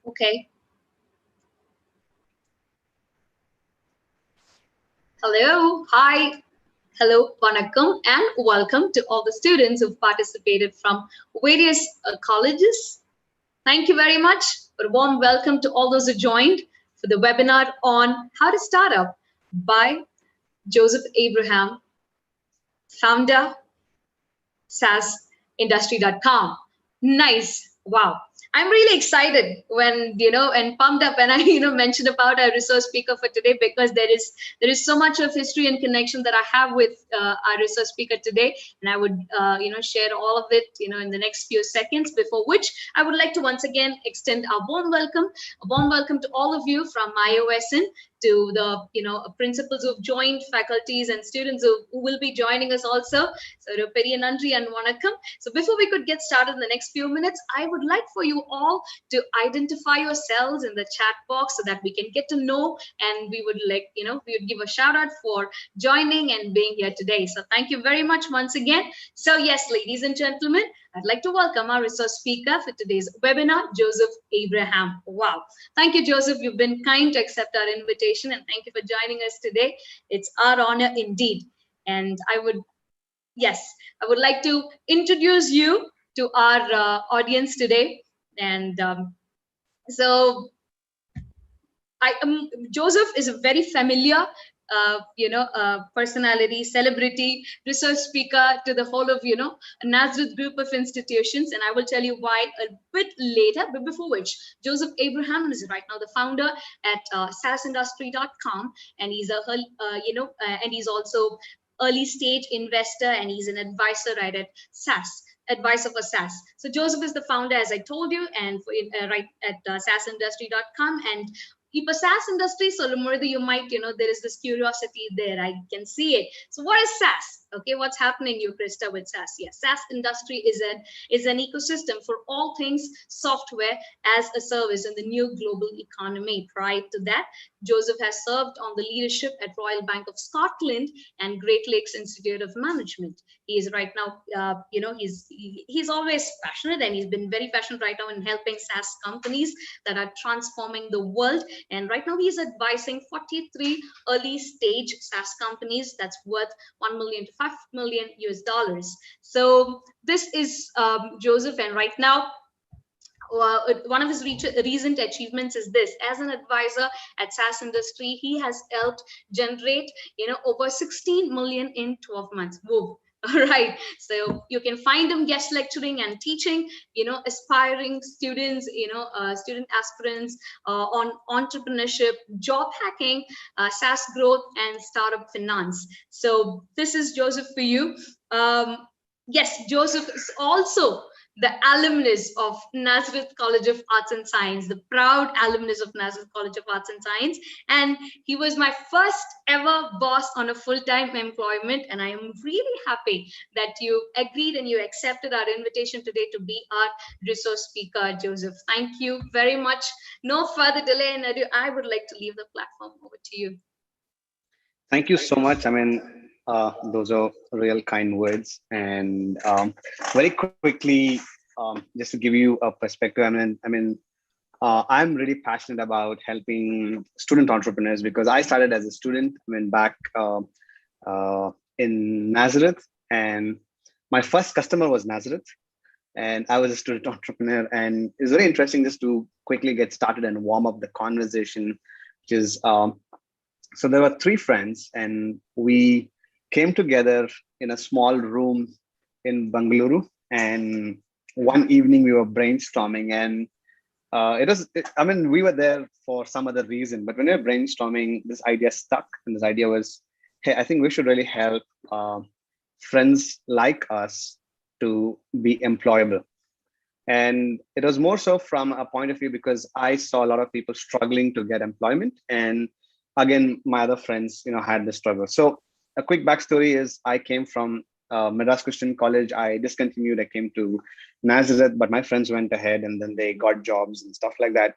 Okay. Hello. Hi. Hello. Vanakkam and welcome to all the students who've participated from various colleges. Thank you very much. A warm welcome to all those who joined for the webinar on how to start up by Joseph Abraham, founder, SaaSindustry.com. Nice. Wow. I'm really excited when and pumped up when I mentioned about our resource speaker for today, because there is so much of history and connection that I have with our resource speaker today, and I would share all of it in the next few seconds. Before which, I would like to once again extend a warm welcome to all of you from MyOSin, to the principals who've joined, faculties and students who will be joining us also. So Periya Nandri and Vanakkam. So before we could get started in the next few minutes, I would like for you all to identify yourselves in the chat box so that we can get to know, and we would we would give a shout out for joining and being here today. So thank you very much once again. So yes, ladies and gentlemen, I'd like to welcome our resource speaker for today's webinar, Joseph Abraham. Wow. Thank you, Joseph. You've been kind to accept our invitation, and thank you for joining us today. It's our honor indeed. And yes, I would like to introduce you to our audience today. And so Joseph is a very familiar personality, celebrity, research speaker to the whole of a Nazareth group of institutions, and I will tell you why a bit later. But before which, Joseph Abraham is right now the founder at SaaSindustry.com, and he's and he's also early stage investor, and he's an advisor right at SaaS. Advisor for SaaS. So Joseph is the founder, as I told you, and right at SaaSindustry.com, and keep a SaaS industry. So Murthy, you might, there is this curiosity there. I can see it. So what is SaaS? Okay, what's happening, you Krista, with SaaS? Yes, SaaS industry is an ecosystem for all things software as a service in the new global economy. Prior to that, Joseph has served on the leadership at Royal Bank of Scotland and Great Lakes Institute of Management. He is right now, he's always passionate, and he's been very passionate right now in helping SaaS companies that are transforming the world. And right now he's advising 43 early stage SaaS companies that's worth 1 million to 5 million US dollars. So this is Joseph, and right now one of his recent achievements is this: as an advisor at SaaS industry, he has helped generate over 16 million in 12 months. Whoa. All right, so you can find him guest lecturing and teaching aspiring students, student aspirants on entrepreneurship, job hacking, SaaS growth, and startup finance. So this is Joseph for you. Yes, Joseph is also the alumnus of Nazareth College of Arts and Science, the proud alumnus of Nazareth College of Arts and Science. And he was my first ever boss on a full-time employment. And I am really happy that you agreed and you accepted our invitation today to be our resource speaker, Joseph. Thank you very much. No further delay and ado, I would like to leave the platform over to you. Thank you so much. I mean, those are real kind words. And very quickly, just to give you a perspective, I'm really passionate about helping student entrepreneurs, because I started as a student, back in Nazareth, and my first customer was Nazareth, and I was a student entrepreneur. And it's very interesting just to quickly get started and warm up the conversation, which is, so there were three friends, and we came together in a small room in Bangalore. And one evening we were brainstorming, and we were there for some other reason, but when we were brainstorming, this idea stuck. And this idea was, hey, I think we should really help friends like us to be employable. And it was more so from a point of view because I saw a lot of people struggling to get employment. And again, my other friends, had this struggle. So a quick backstory is I came from Madras Christian College. I discontinued. I came to Nazareth, but my friends went ahead and then they got jobs and stuff like that.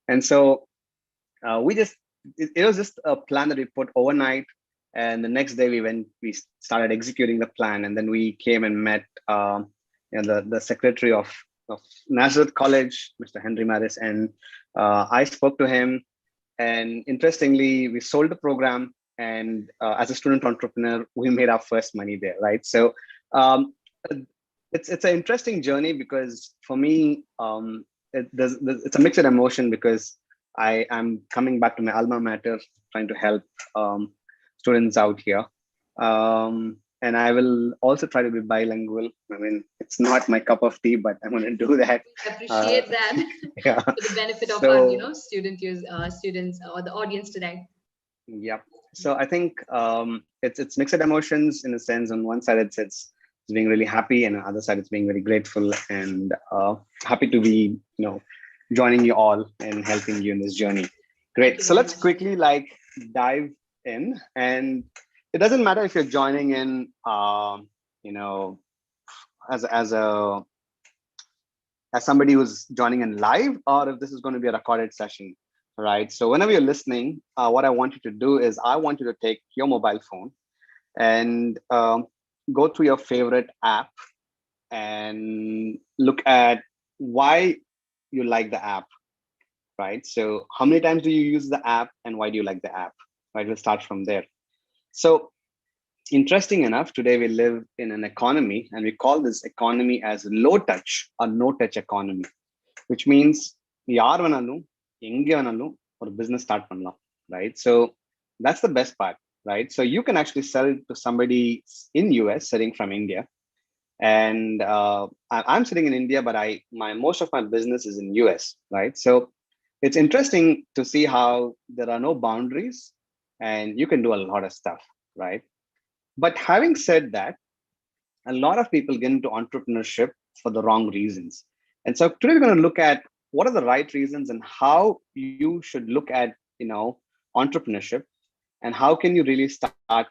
And so it was just a plan that we put overnight. And the next day we started executing the plan. And then we came and met the secretary of of Nazareth College, Mr. Henry Maris, and I spoke to him. And interestingly, we sold the program, and as a student entrepreneur, we made our first money there, right? So um, it's an interesting journey because for me, it's a mixed emotion because I am coming back to my alma mater, trying to help students out here. And I will also try to be bilingual. I mean, it's not my cup of tea, but I'm going to do that. I appreciate that Yeah. for the benefit of So, our, students or the audience today. yeah. So I think it's mixed emotions in a sense. On one side, it's being really happy, and on the other side, it's being very grateful and happy to be joining you all and helping you in this journey. Thank Great. you So very let's much. quickly dive in, and it doesn't matter if you're joining in, you know, as somebody who's joining in live, or if this is going to be a recorded session, right? So whenever you're listening, what I want you to do is I want you to take your mobile phone and go to your favorite app and look at why you like the app, right? So how many times do you use the app and why do you like the app, right? We'll start from there. So interesting enough, today we live in an economy and we call this economy as low touch or no touch economy, which means yaar venalum enge venalum or business start pannalam, right? So that's the best part, right? So you can actually sell to somebody in US sitting from India, and I'm sitting in India, but my most of my business is in US, right? So it's interesting to see how there are no boundaries and you can do a lot of stuff, right? But having said that, a lot of people get into entrepreneurship for the wrong reasons. And so today we're going to look at what are the right reasons and how you should look at, entrepreneurship, and how can you really start,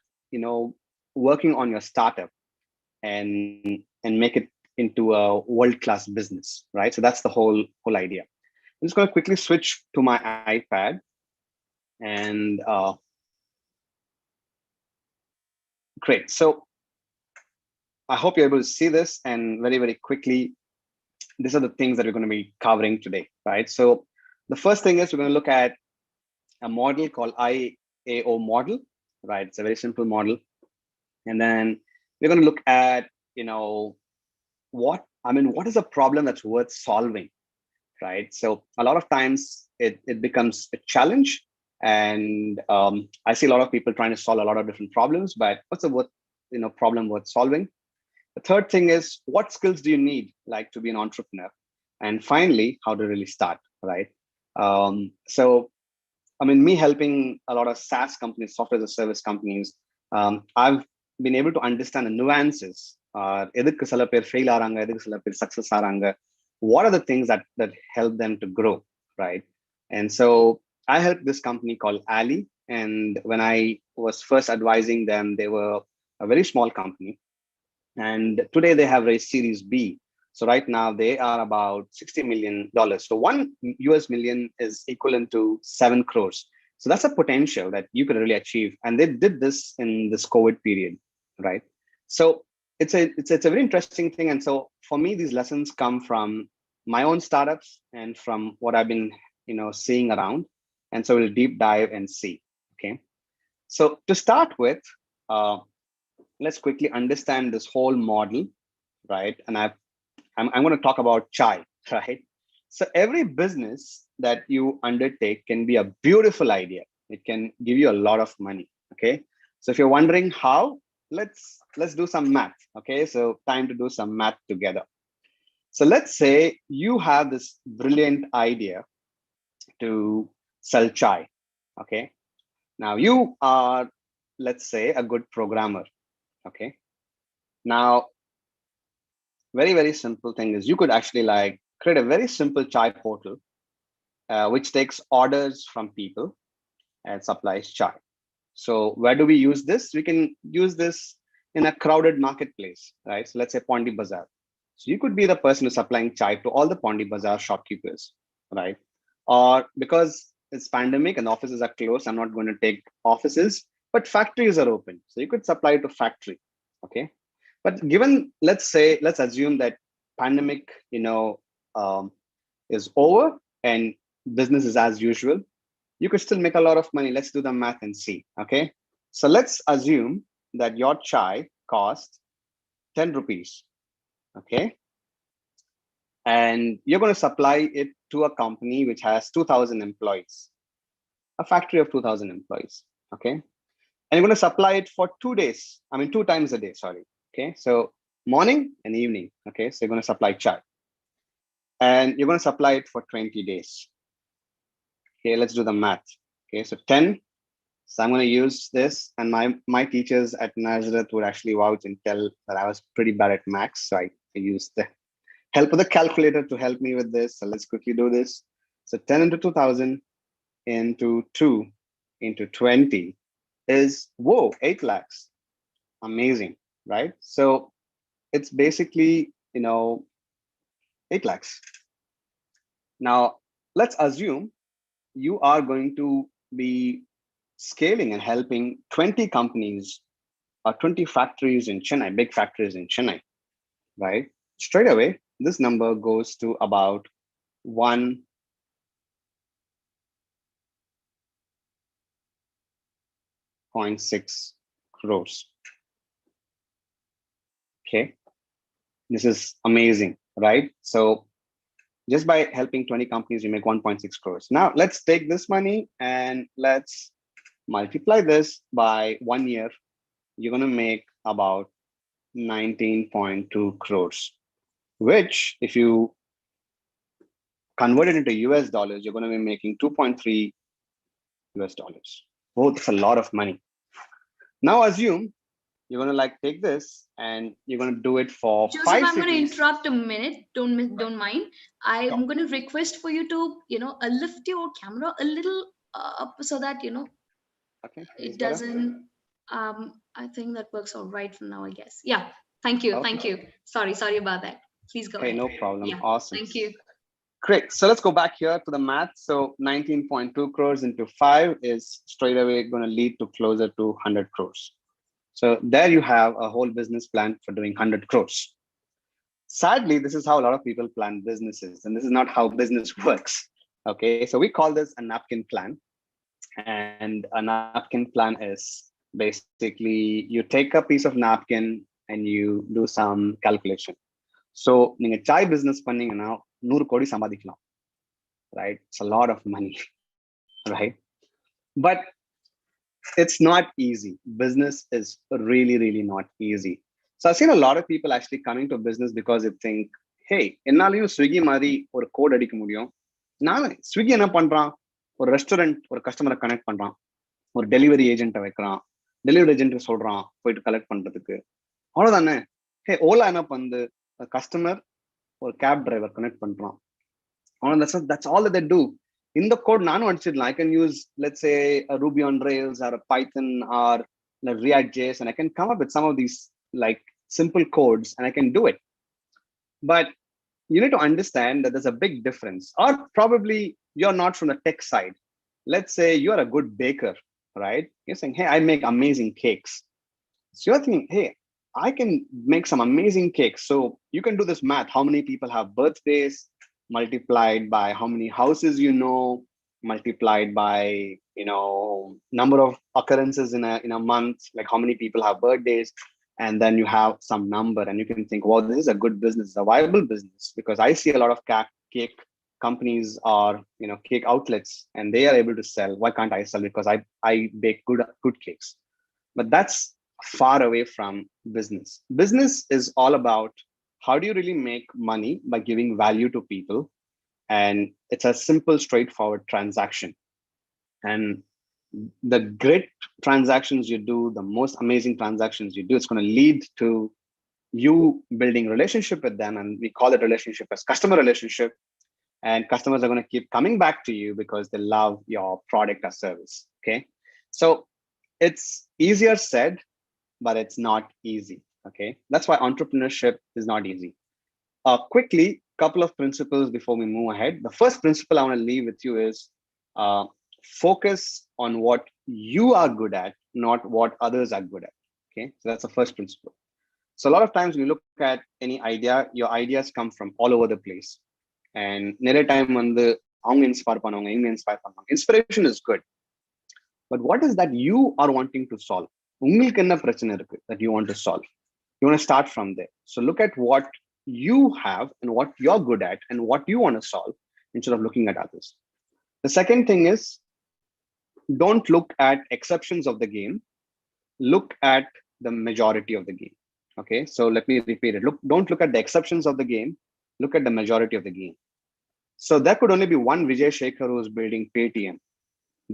working on your startup and make it into a world-class business, right? So that's the whole idea. I'm just going to quickly switch to my iPad, and great. So I hope you're able to see this, and very, very quickly, these are the things that we're going to be covering today, right? So the first thing is we're going to look at a model called IAO model, right? It's a very simple model. And then we're going to look at, what is a problem that's worth solving, right? So a lot of times it becomes a challenge. And I see a lot of people trying to solve a lot of different problems, but what's problem worth solving? The third thing is, what skills do you need, like, to be an entrepreneur? And finally, how to really start, right? So, I mean, me helping a lot of SaaS companies, software as a service companies, I've been able to understand the nuances. எதுக்கு சில பேர் fail ஆறாங்க, எதுக்கு சில பேர் success ஆறாங்க. What are the things that help them to grow, right? And so I helped this company called Ali. And when I was first advising them, they were a very small company. And today they have raised Series B. So right now they are about $60 million. So one US million is equivalent to 7 crores. So that's a potential that you could really achieve. And they did this in this COVID period, right? So it's a very interesting thing. And so for me, these lessons come from my own startups and from what I've been, seeing around. And so we'll deep dive and see. Okay. So to start with, let's quickly understand this whole model, right? And I'm going to talk about chai, right? So every business that you undertake can be a beautiful idea. It can give you a lot of money. Okay. So if you're wondering how, let's do some math. Okay. So time to do some math together. So let's say you have this brilliant idea to sell chai. Okay. Now you are, let's say, a good programmer. Okay. Now, very, very simple thing is you could actually create a very simple chai portal, which takes orders from people and supplies chai. So where do we use this? We can use this in a crowded marketplace, right? So let's say Pondi Bazaar. So you could be the person who's supplying chai to all the Pondi Bazaar shopkeepers, right? Or because it's pandemic and offices are closed, I'm not going to take offices, but factories are open. So you could supply to factory, okay? But given, let's assume that pandemic, is over and business is as usual, you could still make a lot of money. Let's do the math and see. Okay. So let's assume that your chai costs 10 rupees. Okay. And you're going to supply it to a company which has 2,000 employees, a factory of 2,000 employees. Okay. And you're going to supply it for 2 days. I mean, 2 times a day. Sorry. Okay. So morning and evening. Okay. So you're going to supply chai and you're going to supply it for 20 days. Okay. Let's do the math. Okay. So 10. So I'm going to use this, and my teachers at Nazareth would actually vouch and tell that I was pretty bad at maths. So I used the help of the calculator to help me with this. So let's quickly do this. So 10 into 2,000 into 2 into 20 is, whoa, 8 lakhs. Amazing, right? So it's basically, 8 lakhs. Now, let's assume you are going to be scaling and helping 20 companies or 20 factories in Chennai, big factories in Chennai, right? Straight away, this number goes to about 1.6 crores. Okay, this is amazing, right? So just by helping 20 companies, you make 1.6 crores. Now let's take this money and let's multiply this by 1 year. You're going to make about 19.2 crores, which if you convert it into US dollars, you're going to be making 2.3 US dollars. Oh, that's a lot of money. Now assume you're going to like take this and you're going to do it for Joseph, 5 I'm cities. going to interrupt a minute. Don't mind. I'm going to request for you to, lift your camera a little up so that, Okay, it doesn't. I think that works all right for now, I guess. Yeah. Thank you. okay. Thank you. Sorry about that. Please go Okay, ahead. no problem. Yeah. Awesome. Thank you. Great. So let's go back here to the math. So 19.2 crores into 5 is straight away going to lead to closer to 100 crores. So there you have a whole business plan for doing 100 crores. Sadly, this is how a lot of people plan businesses, and this is not how business works. Okay, so we call this a napkin plan. And a napkin plan is basically you take a piece of napkin and you do some calculation. So you chai business பண்ணீங்கன்னா 100 கோடி சம்பாதிக்கலாம், right? It's a lot of money, right? But it's not easy. Business is really, really not easy. So I've seen a lot of people actually coming to business because they think, hey, என்னாலையும் Swiggy மாதிரி ஒரு code அடிக்க முடியும். நான் Swiggy என்ன பண்றான், ஒரு restaurant ஒரு கஸ்டமரை கனெக்ட் பண்றான், ஒரு டெலிவரி ஏஜென்ட்டை வைக்கிறான், டெலிவரி ஏஜென்ட் சொல்றான் போயிட்டு கலெக்ட் பண்றதுக்கு, அவ்வளவுதானே. ஹே, ஓலா என்ன பண்ணுது, கஸ்டமர் ஒரு கேப் டிரைவர் கனெக்ட் பண்றான், that's all that they do. In the code நானும் அடிச்சிடலாம். I can use, let's say, a Ruby on Rails or a Python or a React.js, and I can come up with some of these like simple codes and I can do it. But you need to understand that there's a big difference. Or probably you're not from the tech side. Let's say you're a good baker, right? You're saying, hey, I make amazing cakes. So you're thinking, hey, I can make some amazing cakes. So you can do this math. How many people have birthdays multiplied by how many houses multiplied by number of occurrences in a month, like how many people have birthdays, and then you have some number and you can think, well, this is a good business, a viable business, because I see a lot of cake companies or cake outlets and they are able to sell. Why can't I sell? Because I bake good cakes. But that's far away from business. Business is all about how do you really make money by giving value to people, and it's a simple straightforward transaction. And the great transactions you do, the most amazing transactions you do, it's going to lead to you building relationship with them, and we call that relationship as customer relationship. And customers are going to keep coming back to you because they love your product or service. Okay, so it's easier said, but it's not easy. Okay, that's why entrepreneurship is not easy. Quickly, couple of principles before we move ahead. The first principle I want to leave with you is focus on what you are good at, not what others are good at. Okay, so that's the first principle. So a lot of times we look at any idea, your ideas come from all over the place. and நிறைய time வந்து அவங்க inspire பண்ணுவாங்க, இவங்க inspire பண்ணுவாங்க. Inspiration is good, but what is that you are wanting to solve? உங்களுக்கு என்ன பிரச்சனை இருக்கு that you want to solve? You want to start from there. So look at what you have and what you're good at and what you want to solve instead of looking at others. The second thing is, don't look at exceptions of the game. Look at the majority of the game. Okay, so let me repeat it. Don't look at the exceptions of the game. Look at the majority of the game. So there could only be one Vijay Shekhar who is building Paytm.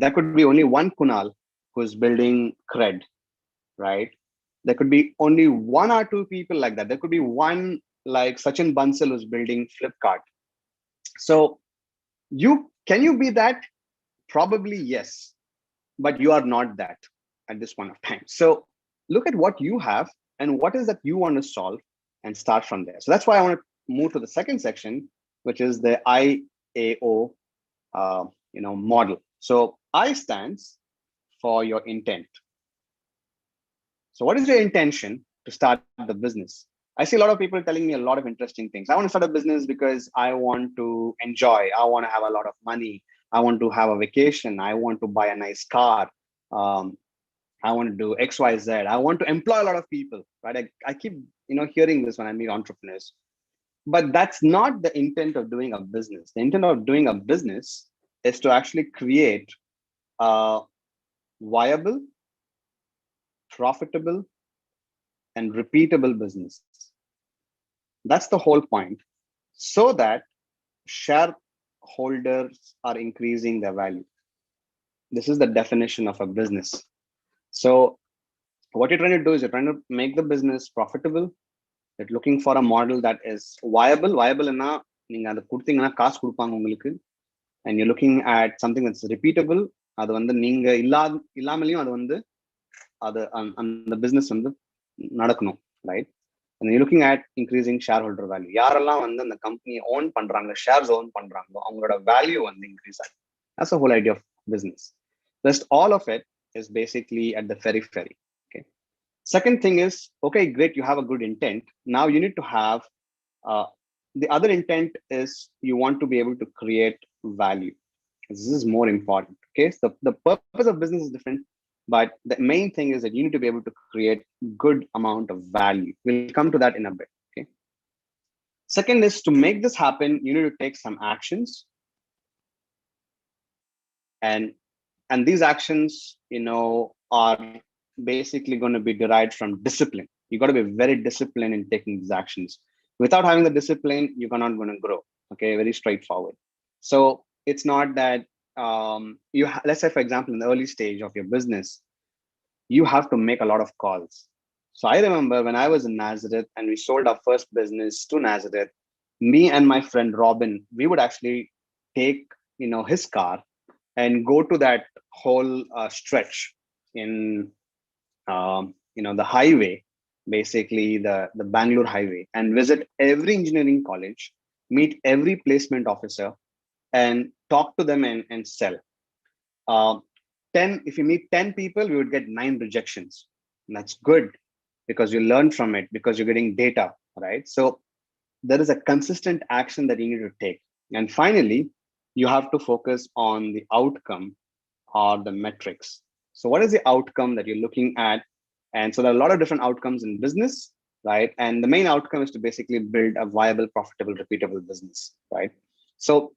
There could be only one Kunal who is building Cred, right? There could be only one or two people like that. There could be one like Sachin Bansal who's building Flipkart. So can you be that? Probably yes, but you are not that at this point of time. So look at what you have and what is that you want to solve and start from there. So that's why I want to move to the second section, which is the IAO model. So I stands for your intent. So what is your intention to start the business? I see a lot of people telling me a lot of interesting things. I want to start a business because I want to enjoy. I want to have a lot of money. I want to have a vacation. I want to buy a nice car. I want to do X, Y, Z. I want to employ a lot of people, right? I keep hearing this when I meet entrepreneurs. But that's not the intent of doing a business. The intent of doing a business is to actually create a viable, profitable, and repeatable business. That's the whole point. So that shareholders are increasing their value. This is the definition of a business. So what you're trying to do is you're trying to make the business profitable. You're looking for a model that is viable. Viable ena neenga adu kuduthinga kaas kudupanga ungalku, and you're looking at something that's repeatable. அது வந்து நீங்க இல்லாமலையும் அது வந்து அது அந்த business வந்து நடக்கணும், right? And you're looking at increasing shareholder value. யாரெல்லாம் வந்து அந்த கம்பெனியை ஓன் பண்றாங்க, ஷேர்ஸ் ஓன் பண்றாங்களோ அவங்களோட வேல்யூ வந்து இன்க்ரீஸ் ஆகும். That's the whole idea of business. Just all of it is basically at the periphery. Okay. Second thing is, okay, great, you have a good intent. Now you need to have the other intent is you want to be able to create value. This is more important. Okay, so the purpose of business is different, but the main thing is that you need to be able to create good amount of value. We'll come to that in a bit. Okay. Second is, to make this happen, you need to take some actions, and these actions, are basically going to be derived from discipline. You got to be very disciplined in taking these actions. Without having the discipline, you're not going to grow. Okay, very straightforward. So it's not that let's say, for example, in the early stage of your business, you have to make a lot of calls. So I remember when I was in Nazareth and we sold our first business to Nazareth, me and my friend Robin, we would actually take his car and go to that whole stretch in the highway, basically the Bangalore highway, and visit every engineering college, meet every placement officer, and talk to them and sell. 10, if you meet 10 people, we would get 9 rejections. And that's good because you learn from it, because you're getting data, right? So there is a consistent action that you need to take. And finally, you have to focus on the outcome or the metrics. So what is the outcome that you're looking at? And so there are a lot of different outcomes in business, right? And the main outcome is to basically build a viable, profitable, repeatable business, right? So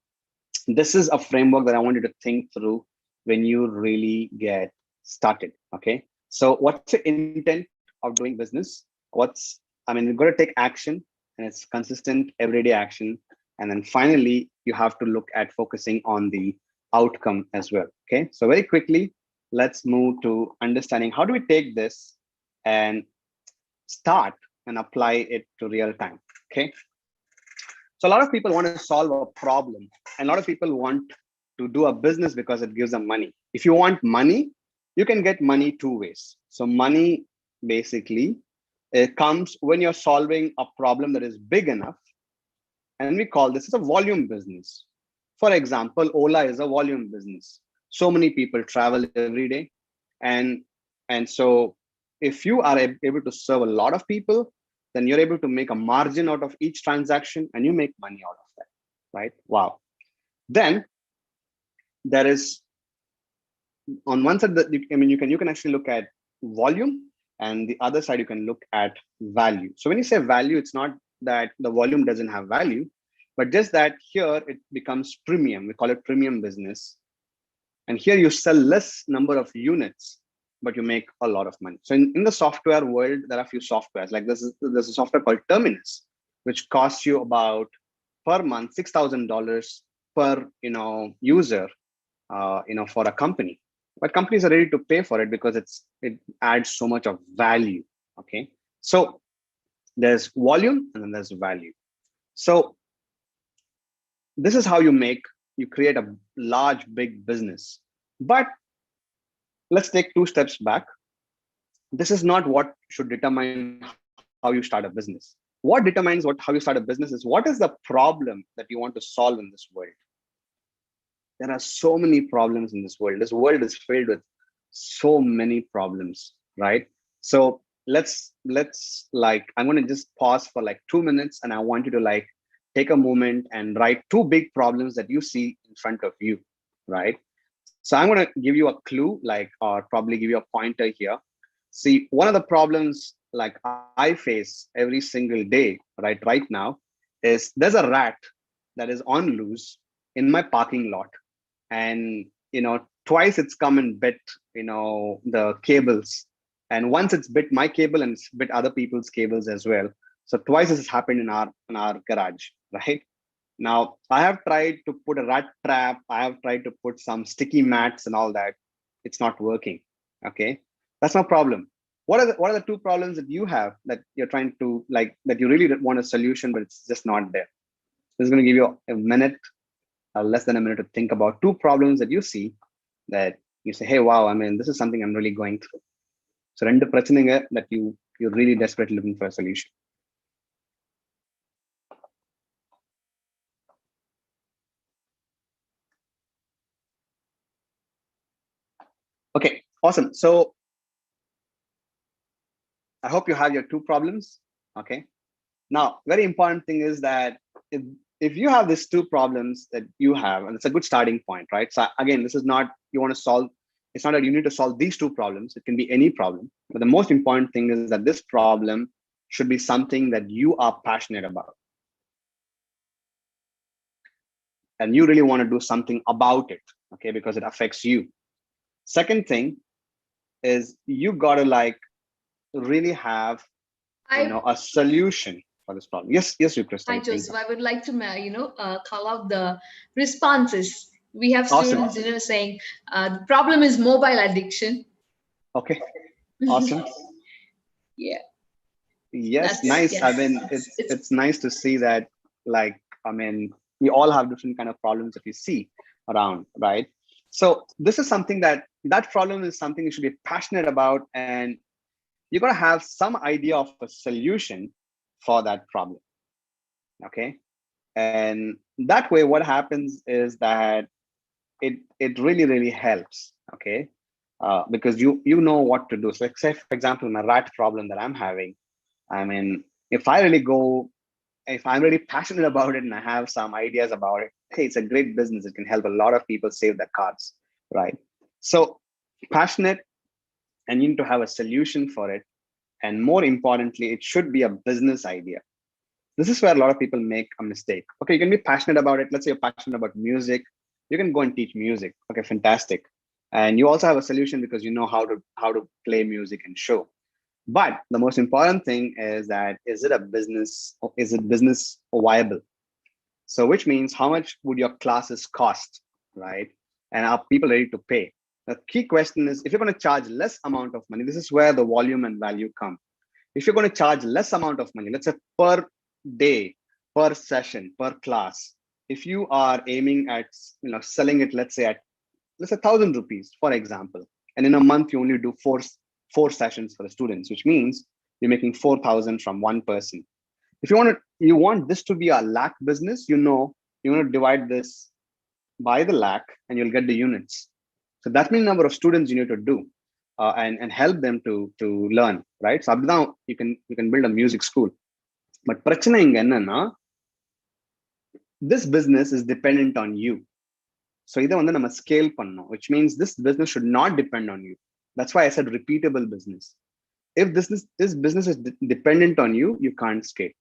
this is a framework that I want you to think through when you really get started. Okay. So what's the intent of doing business? You've got to take action, and it's consistent everyday action. And then finally, you have to look at focusing on the outcome as well. Okay. So very quickly, let's move to understanding how do we take this and start and apply it to real time. Okay. So a lot of people want to solve a problem, and a lot of people want to do a business because it gives them money. If you want money, you can get money 2 ways. So money basically it comes when you're solving a problem that is big enough, and we call this as a volume business. For example, Ola is a volume business. So many people travel every day, and so if you are able to serve a lot of people, then you're able to make a margin out of each transaction, and you make money out of that. right? Wow. Then there is, on one side, that you can actually look at volume, and the other side you can look at value. So when you say value, it's not that the volume doesn't have value, but just that here it becomes premium. We call it premium business. And here you sell less number of units, but you make a lot of money. So in the software world, there are a few softwares. Like there's a software called Terminus, which costs you about per month $6,000 per user, for a company. But companies are ready to pay for it because it adds so much of value. Okay, so there's volume and then there's value. So this is how you create a large, big business. But let's take 2 steps back. This is not what should determine how you start a business. What determines how you start a business is, what is the problem that you want to solve in this world? There are so many problems in this world. This world is filled with so many problems, right? So let's like, I'm going to just pause for like 2 minutes, and I want you to like take a moment and write 2 big problems that you see in front of you, right? So I'm going to give you a clue, like, or probably give you a pointer here. See, one of the problems like I face every single day, right now, is there's a rat that is on loose in my parking lot. And twice it's come and bit the cables, and once it's bit my cable and it's bit other people's cables as well. So twice this has happened in our garage, right? Now I have tried to put a rat trap, I have tried to put some sticky mats and all that. It's not working. Okay, that's no problem. What are the 2 problems that you have, that you're trying to like, that you really want a solution, but it's just not there? This is going to give you a minute, less than a minute, to think about 2 problems that you see, that you say, hey, wow, I mean, this is something I'm really going through. So rendu prachanenga that you're really desperately looking for a solution. Okay, awesome. So I hope you have your 2 problems. Okay, now very important thing is that if you have these 2 problems that you have, and it's a good starting point, right? So again, this is not, you want to solve, it's not that you need to solve these 2 problems. It can be any problem, but the most important thing is that this problem should be something that you are passionate about, and you really want to do something about it, okay, because it affects you. Second thing is, you got to like really have a solution for this problem. Yes, you, Krista. Hi, Joseph. I would like to, call out the responses. We have Awesome. students, saying the problem is mobile addiction. Okay, awesome. Yeah. Yes, nice. Yes. I mean, it's nice to see that, like, I mean, we all have different kind of problems that we see around, right? So this is something that problem is something you should be passionate about, and you're going to have some idea of a solution for that problem. Okay, and that way what happens is that it really helps. Okay, because you know what to do. So like, say for example, my rat problem that I'm having, I mean, if I really go, if I'm really passionate about it and I have some ideas about it, hey, it's a great business. It can help a lot of people save their cars, right? So passionate, and you need to have a solution for it. And more importantly, it should be a business idea. This is where a lot of people make a mistake. Okay, you can be passionate about it. Let's say you're passionate about music. You can go and teach music. Okay, fantastic. And you also have a solution because you know how to play music and show. But the most important thing is that, is it a business? Is it business viable? So which means, how much would your classes cost, right? And are people ready to pay? The key question is, if you're going to charge less amount of money, this is where the volume and value come. If you're going to charge less amount of money, let's say per day, per session, per class, if you are aiming at selling it, let's say 1,000 rupees, for example, and in a month you only do four sessions for the students, which means you're making 4,000 from one person. If you want this to be a lakh business, you want to divide this by the lakh, and you'll get the units. So that means number of students you need to do, and help them to learn, right? So now you can build a music school. But prachana inga enna, this business is dependent on you. So either one நம்ம scale பண்ணணும், which means this business should not depend on you. That's why I said repeatable business. If this business is dependent on you, you can't scale.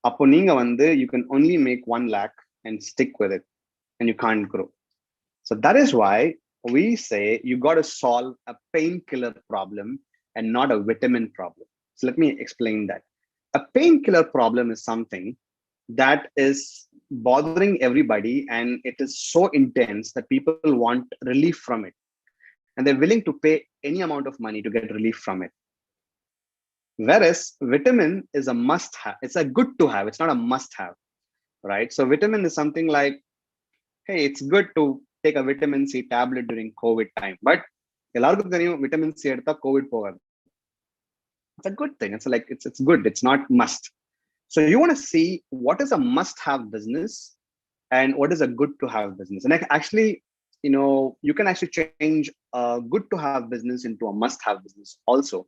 அப்போ நீங்க வந்து you can only make 1 lakh and stick with it, and you can't grow. So that is why we say you got to solve a painkiller problem and not a vitamin problem. So let me explain that. A painkiller problem is something that is bothering everybody, and it is so intense that people want relief from it, and they're willing to pay any amount of money to get relief from it. Whereas vitamin is a must have. It's a good to have. It's not a must have, right? So vitamin is something like, hey, it's good to take a vitamin C tablet during COVID time, but எல்லாருக்கும் தெரியும் vitamin C எடுத்தா COVID போகாது. It's a good thing. It's like it's good. It's not must. So you want to see what is a must have business and what is a good to have business. And actually, you can actually change a good to have business into a must have business also,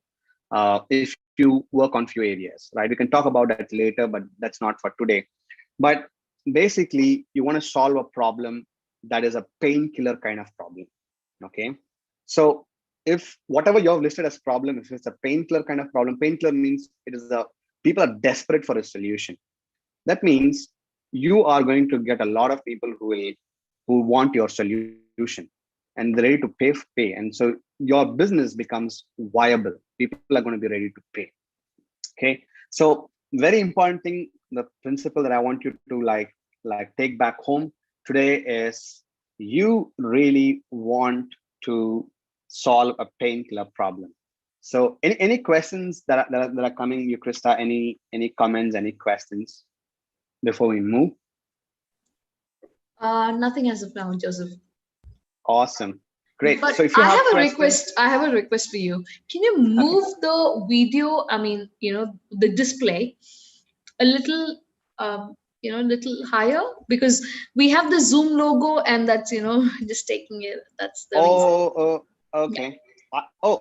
if you work on few areas, right? We can talk about that later, but that's not for today. But basically, you want to solve a problem that is a painkiller kind of problem. Okay. So if whatever you have listed as problem, if it's a painkiller kind of problem, painkiller means it is people are desperate for a solution. That means you are going to get a lot of people who want your solution, and they're ready to pay. And so your business becomes viable. People are going to be ready to pay. Okay. So very important thing, the principle that I want you to like take back home today is you really want to solve a painkiller problem. So any questions that are coming, you, Krista, any comments, any questions before we move? Nothing as of now, Joseph. Awesome. Great. But so if you have a questions, request. I have a request for you. Can you move the video? I mean, the display a little, little higher, because we have the Zoom logo, and that's just taking it. That's the reason. Okay. Yeah.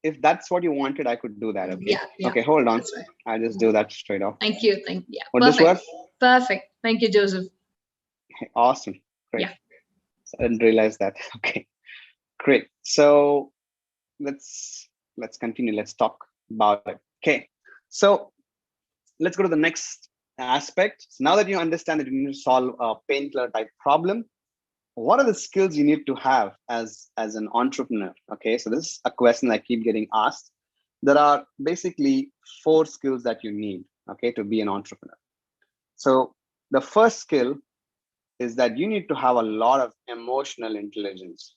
If that's what you wanted, I could do that. Okay. Yeah. Okay, hold on. Right. I'll just do that straight off. Thank you. Yeah. Would this work? Perfect. Thank you, Joseph. Awesome. Great. Yeah. So I didn't realize that. Okay. Great. So let's continue. Let's talk about it. Okay. So let's go to the next aspect. So now that you understand that you need to solve a painkiller type problem, what are the skills you need to have as an entrepreneur? Okay, so this is a question I keep getting asked. There are basically 4 skills that you need, okay, to be an entrepreneur. So the first skill is that you need to have a lot of emotional intelligence.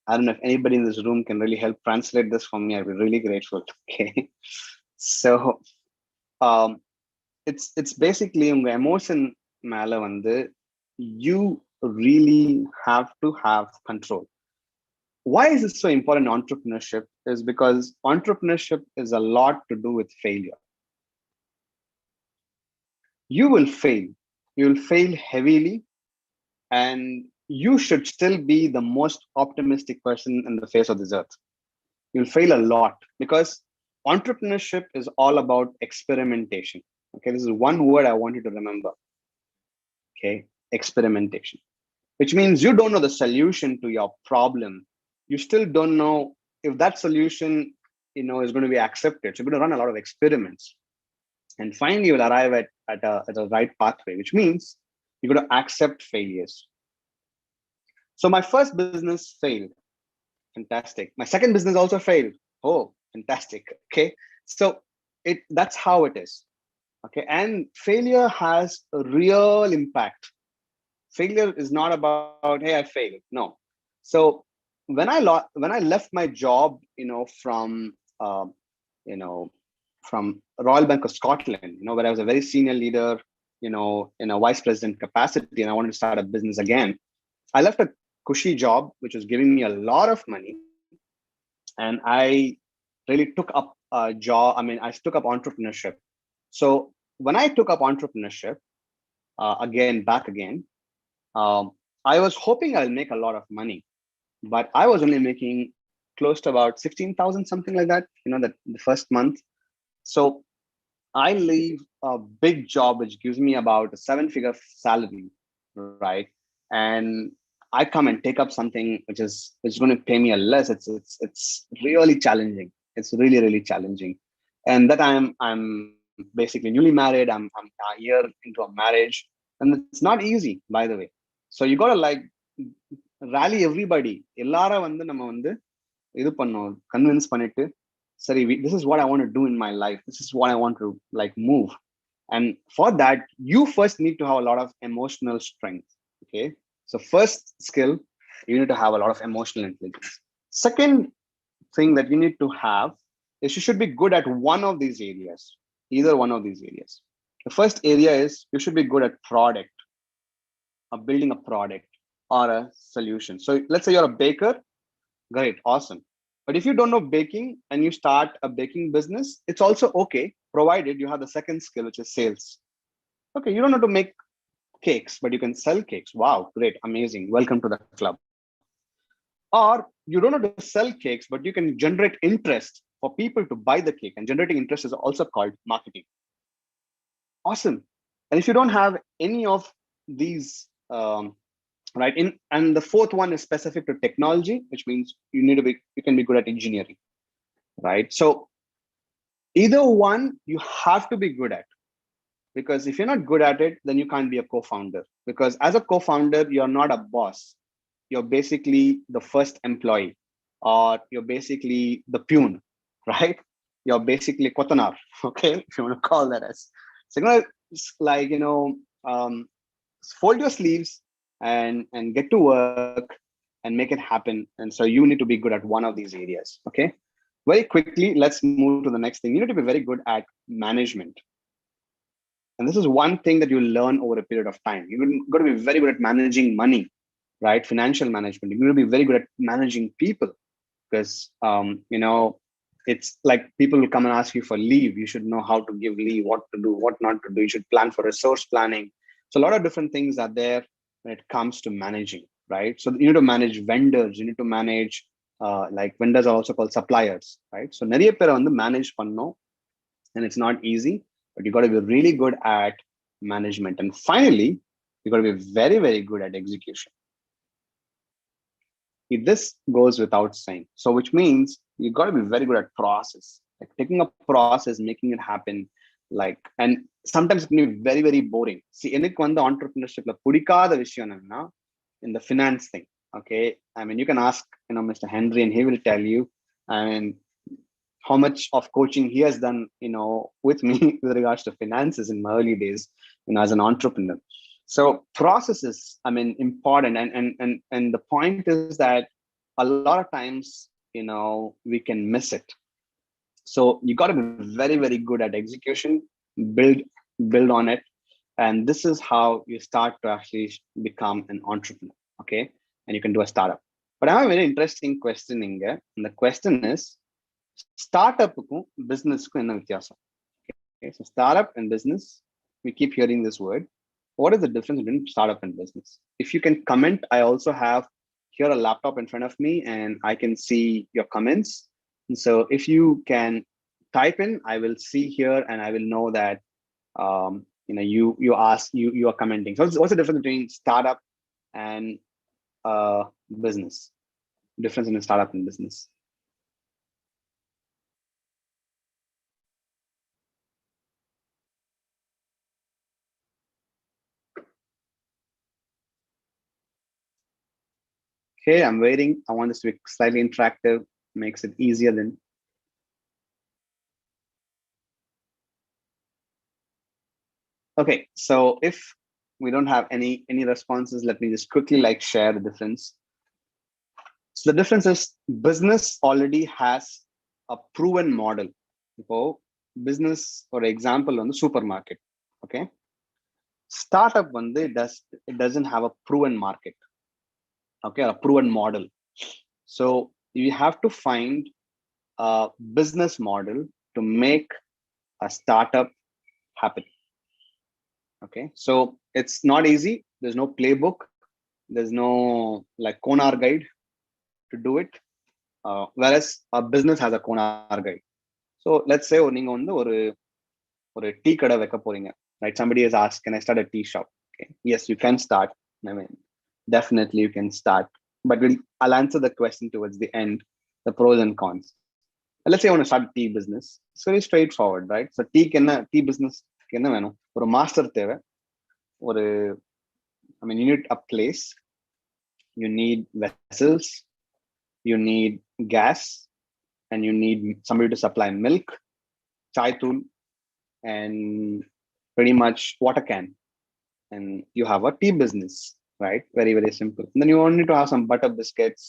I don't know if anybody in this room can really help translate this for me. I'd be really grateful. Okay, so it's basically unga emotion மேல வந்து you really have to have control. Why is this so important in entrepreneurship? Is because entrepreneurship is a lot to do with failure. You will fail. You will fail heavily, and you should still be the most optimistic person in the face of this earth. You'll fail a lot because entrepreneurship is all about experimentation. Okay, this is one word I want you to remember. Okay, experimentation, which means you don't know the solution to your problem. You still don't know if that solution, is going to be accepted. So you're going to run a lot of experiments, and finally you'll arrive at a right pathway, which means you're going to accept failures. So my first business failed. Fantastic. My second business also failed. Oh, fantastic. Okay, so that's how it is. Okay, and failure has a real impact. Failure is not about, hey, I failed. No. So when I left my job, from Royal Bank of Scotland, where I was a very senior leader, in a vice president capacity, and I wanted to start a business again. I left a cushy job, which was giving me a lot of money, and I really took up a job. I mean, I took up entrepreneurship. So when I took up entrepreneurship, back again, I was hoping I'll make a lot of money, but I was only making close to about 16,000, something like that, the first month. So I leave a big job which gives me about a 7-figure salary, right? And I come and take up something which is going to pay me a less. It's really challenging. It's really really challenging, and that I'm basically newly married. I'm a year into a marriage, and it's not easy, by the way. So you gotta like rally everybody. எல்லார வந்து நம்ம வந்து இது பண்ணோம், convince பண்ணிட்டு சரி, this is what I want to do in my life, this is what I want to like move. And for that you first need to have a lot of emotional strength. Okay, so first skill, you need to have a lot of emotional intelligence. Second thing that you need to have is you should be good at one of these areas, either one of these areas. The first area is you should be good at product, or building a product or a solution. So let's say you're a baker. Great, awesome. But if you don't know baking and you start a baking business, it's also okay, provided you have the second skill, which is sales. Okay, you don't know to make cakes, but you can sell cakes. Wow, great, amazing. Welcome to the club. Or you don't know to sell cakes, but you can generate interest for people to buy the cake. And generating interest is also called marketing. Awesome. And if you don't have any of these, right, and the fourth one is specific to technology, which means you can be good at engineering, right? So either one you have to be good at, because if you're not good at it, then you can't be a co-founder. Because as a co-founder, you're not a boss. You're basically the first employee, or you're basically the peon, right? You're basically kotanar, okay, if you want to call that as. So you're gonna like fold your sleeves and get to work and make it happen. And so you need to be good at one of these areas. Okay, very quickly, let's move to the next thing. You need to be very good at management. And this is one thing that you learn over a period of time. You're going to be very good at managing money, right? Financial management. You're going to be very good at managing people, because it's like people will come and ask you for leave. You should know how to give leave, what to do, what not to do. You should plan for resource planning. So a lot of different things are there when it comes to managing, right? So you need to manage vendors. You need to manage like vendors are also called suppliers, right? So நிறைய பேரை வந்து manage பண்ணணும், and it's not easy, but you got to be really good at management. And finally, you got to be very, very good at execution. This goes without saying. So which means you got to be very good at process, like taking a process, making it happen. Like, and sometimes it can be very, very boring. See, எனக்கு வந்து entrepreneurship பிடிக்காத விஷயம் என்னன்னா in the finance thing. Okay, I mean, you can ask Mr. Henry, and he will tell you, I mean, how much of coaching he has done with me with regards to finances in my early days as an entrepreneur. So processes, I mean, important, and the point is that a lot of times we can miss it. So you got to be very, very good at execution, build on it, and this is how you start to actually become an entrepreneur. Okay, and you can do a startup. But I have a very interesting question here, and the question is, startup-க்கும் business-க்கும் என்ன வித்தியாசம்? Okay, so startup and business, we keep hearing this word. What is the difference between startup and business? If you can comment, I also have here a laptop in front of me, and I can see your comments. And so if you can type in, I will see here, and I will know that you are commenting. So what's the difference between startup and business? Difference in startup and business. Okay, I'm waiting. I want this to be slightly interactive, makes it easier then. Okay, so if we don't have any responses, let me just quickly share the difference. So the difference is business already has a proven model. So business, for example, on the supermarket. Okay, startup it doesn't have a proven market. Okay, a proven model. So you have to find a business model to make a startup happen. Okay, so it's not easy. There's no playbook. There's no Konar guide to do it. Whereas a business has a Konar guide. So let's say நீங்க வந்து ஒரு ஒரு tea கடை வைக்க போறீங்க, right? Somebody has asked, can I start a tea shop? Okay. Yes, you can start. I mean, definitely you can start, but I'll answer the question towards the end, the pros and cons. Let's say I want to start a tea business. It's very straightforward, right? So tea business என்ன வேணும்? ஒரு master தேவை. ஒரு you need a place, you need vessels, you need gas, and you need somebody to supply milk, chai tool, and pretty much water can, and you have a tea business, right? Very, very simple. And then you only need to have some butter biscuits,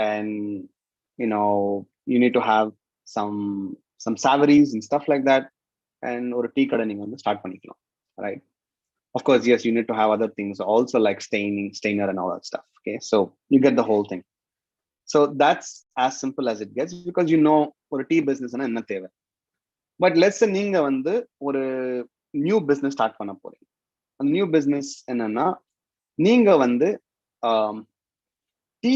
and you need to have some savories and stuff like that, and or a tea kada neenga start panikalam, right? Of course, yes, you need to have other things also, like stainer and all that stuff. Okay, so you get the whole thing. So that's as simple as it gets, because ஒரு tea பிசினஸ்னா என்ன தேவை. But let's நீங்க ஒரு new business start பண்ண போறீங்க. அந்த new business என்னன்னா, நீங்க tea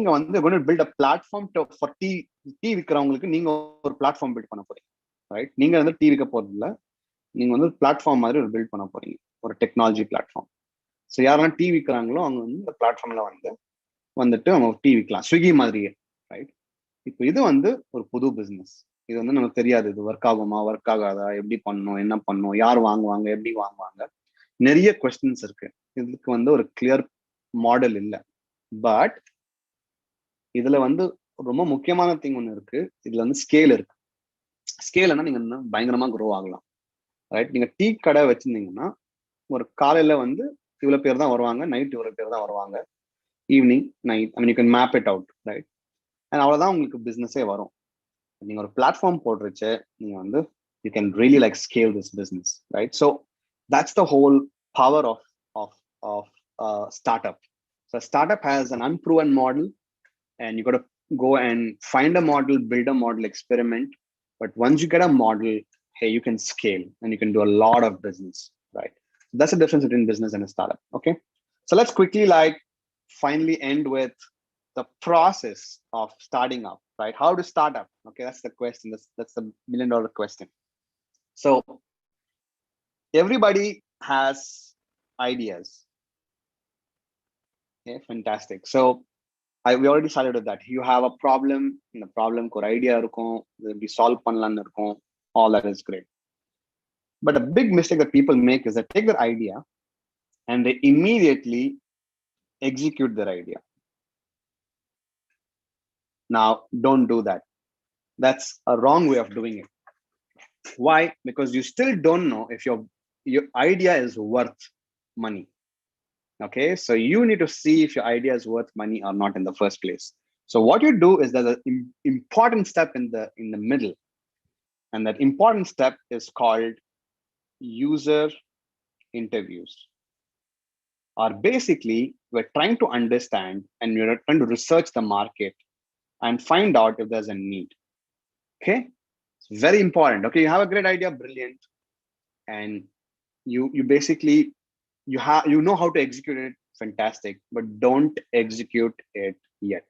going to build a platform for tea விற்கிறவங்களுக்கு நீங்க ஒரு பிளாட்ஃபார்ம் பில்ட் பண்ண போறீங்க, ரைட்? நீங்க டீ விற்க போறது இல்ல, நீங்க பிளாட்ஃபார்ம் மாதிரி ஒரு பில்ட் பண்ண போறீங்க, ஒரு டெக்னாலஜி பிளாட்ஃபார்ம். ஸோ யாரெல்லாம் டீ விற்கிறாங்களோ அவங்க இந்த பிளாட்ஃபார்ம்ல வந்துட்டு அவங்க டீ விற்கலாம், ஸ்விக்கி மாதிரியே, ரைட்? இப்போ இது ஒரு புது பிசினஸ். இது நமக்கு தெரியாது, இது ஒர்க் ஆகுமா ஒர்க் ஆகாதா, எப்படி பண்ணணும், என்ன பண்ணணும், யார் வாங்குவாங்க, எப்படி வாங்குவாங்க, நிறைய கொஸ்டின்ஸ் இருக்கு. இதுக்கு ஒரு கிளியர் மாடல் இல்லை. பட் இதுல ரொம்ப முக்கியமான திங் ஒன்று இருக்கு. இதுல ஸ்கேல் இருக்கு. ஸ்கேல்னா நீங்க பயங்கரமா க்ரோ ஆகலாம், ரைட்? நீங்க டீ கடை வச்சிருந்தீங்கன்னா ஒரு காலையில இவ்வளவு பேர் தான் வருவாங்க, நைட் இவ்வளவு பேர் தான் வருவாங்க, evening night, you can map it out, right? And அவ்வளவுதான் உங்களுக்கு பிசினஸே வரும். நீங்க ஒரு பிளாட்ஃபார்ம் போட்டுருச்சு, நீங்க you can really scale this business, right? So that's the whole power of startup. So startup has an unproven model, and you got to go and find a model, build a model, experiment. But once you get a model, hey, you can scale and you can do a lot of business, right? That's the difference between business and a startup. Okay, so let's quickly finally end with the process of starting up, right? How to start up? Okay, that's the question. That's the $1 million question. So everybody has ideas. Okay, fantastic. So we already started with that. You have a problem, and the problem ku idea irukum, be solve pannalan irukum, all that is great. But a big mistake that people make is they take their idea and they immediately execute their idea. Now, don't do that. That's a wrong way of doing it. Why? Because you still don't know if your idea is worth money. Okay, so you need to see if your idea is worth money or not in the first place. So what you do is there's an important step in the middle, and that important step is called user interviews. Or basically, we're trying to understand and we're trying to research the market and find out if there's a need. Okay, it's very important. Okay, you have a great idea, brilliant, and you basically you know how to execute it, fantastic, but don't execute it yet.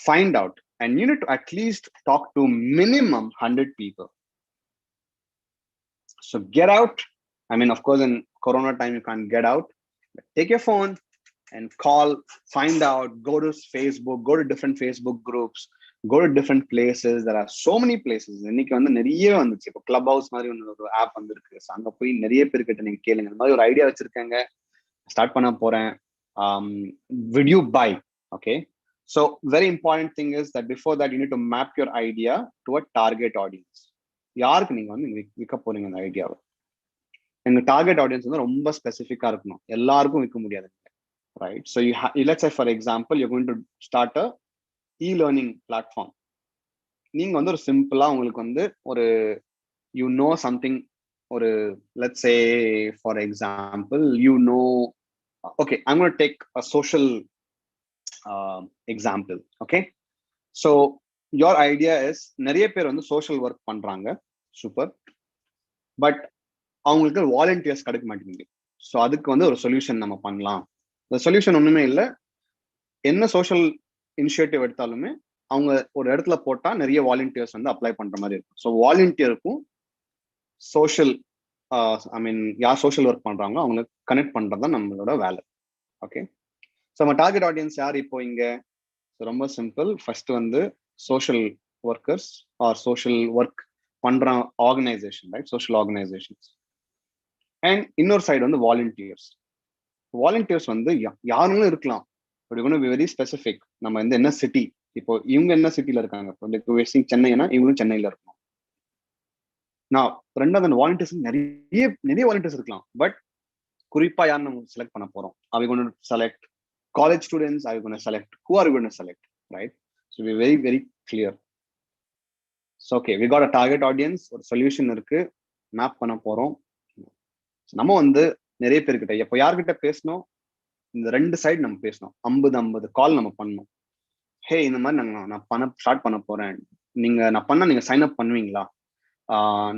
Find out, and you need to at least talk to minimum 100 people. So get out. Of course, in Corona time you can't get out, but take your phone and call, find out, go to Facebook, go to different Facebook groups, go to different places. There are so many places. இன்னைக்கு நிறைய வந்துச்சு. இப்போ club house மாதிரி ஒரு app வந்திருக்கு. அங்க போய் நிறைய பேர்கிட்ட நீங்க கேளுங்க, இந்த மாதிரி ஒரு ஐடியா வச்சிருக்காங்க, ஸ்டார்ட் பண்ண போறேன், would you buy? Okay, so very important thing is that before that you need to map your idea to a target audience. யாருக்கு நீங்க விற்க போறீங்க அந்த ஐடியாவை? எங்க டார்கெட் ஆடியன்ஸ் ரொம்ப ஸ்பெசிஃபிக்கா இருக்கணும், எல்லாருக்கும் விற்க முடியாது, right? So let's say for example you're going to start a e-learning platform. நீங்க ஒரு சிம்பிளா உங்களுக்கு ஒரு something, ஒரு let's say for example okay, I'm going to take a social example. Okay, so your idea is நிறைய பேர் social work பண்றாங்க, super, but அவங்களுக்கு வாலண்டியர்ஸ் கிடைக்க மாட்டேங்குது. ஸோ அதுக்கு ஒரு சொல்யூஷன் நம்ம பண்ணலாம். இந்த சொல்யூஷன் ஒண்ணுமே இல்லை, என்ன சோஷியல் இனிஷியேட்டிவ் எடுத்தாலுமே அவங்க ஒரு இடத்துல போட்டா நிறைய வாலண்டியர்ஸ் அப்ளை பண்ற மாதிரி இருக்கும். ஸோ வாலண்டியருக்கும் சோஷியல் ஐ மீன் யார் சோஷியல் ஒர்க் பண்றாங்களோ அவங்க கனெக்ட் பண்றது தான் நம்மளோட வேலை. ஓகே, ஸோ நம்ம டார்கெட் ஆடியன்ஸ் யார் இப்போ இங்க? ரொம்ப சிம்பிள். ஃபர்ஸ்ட் வந்து social workers or social work பண்ற organisation, right? Social organisations. And இன்னொரு சைடு வந்து வாலண்டியர்ஸ். வாலண்டியர்ஸ் வந்து யாருங்களும் இருக்கலாம், but you be very specific. நம்ம வந்து என்ன சிட்டி, இப்போ இவங்க என்ன சிட்டில இருக்காங்க, இப்போ சென்னைனா இவங்களும் சென்னையில இருக்கணும். நான் ரெண்டாவது அந்த வாலண்டியர்ஸ் நிறைய நிறைய வாலண்டியர்ஸ் இருக்கலாம், பட் குறிப்பா யார் நம்ம செலக்ட் பண்ண போறோம்? Are we going to select college students? Are we going to select? Who are we going to select? Right? So be very, very clear. So okay, we got a target audience, ஒரு solution இருக்கு, map பண்ண போறோம். நம்ம வந்து நிறைய பேர்கிட்ட இப்போ யார்கிட்ட பேசணும்? இந்த ரெண்டு சைடு நம்ம பேசணும். 50 கால் நம்ம பண்ணணும். ஹே, இந்த மாதிரி நான் பண்ண ஸ்டார்ட் பண்ண போறேன், நான் பண்ண நீங்க சைன் அப் பண்ணுவீங்களா?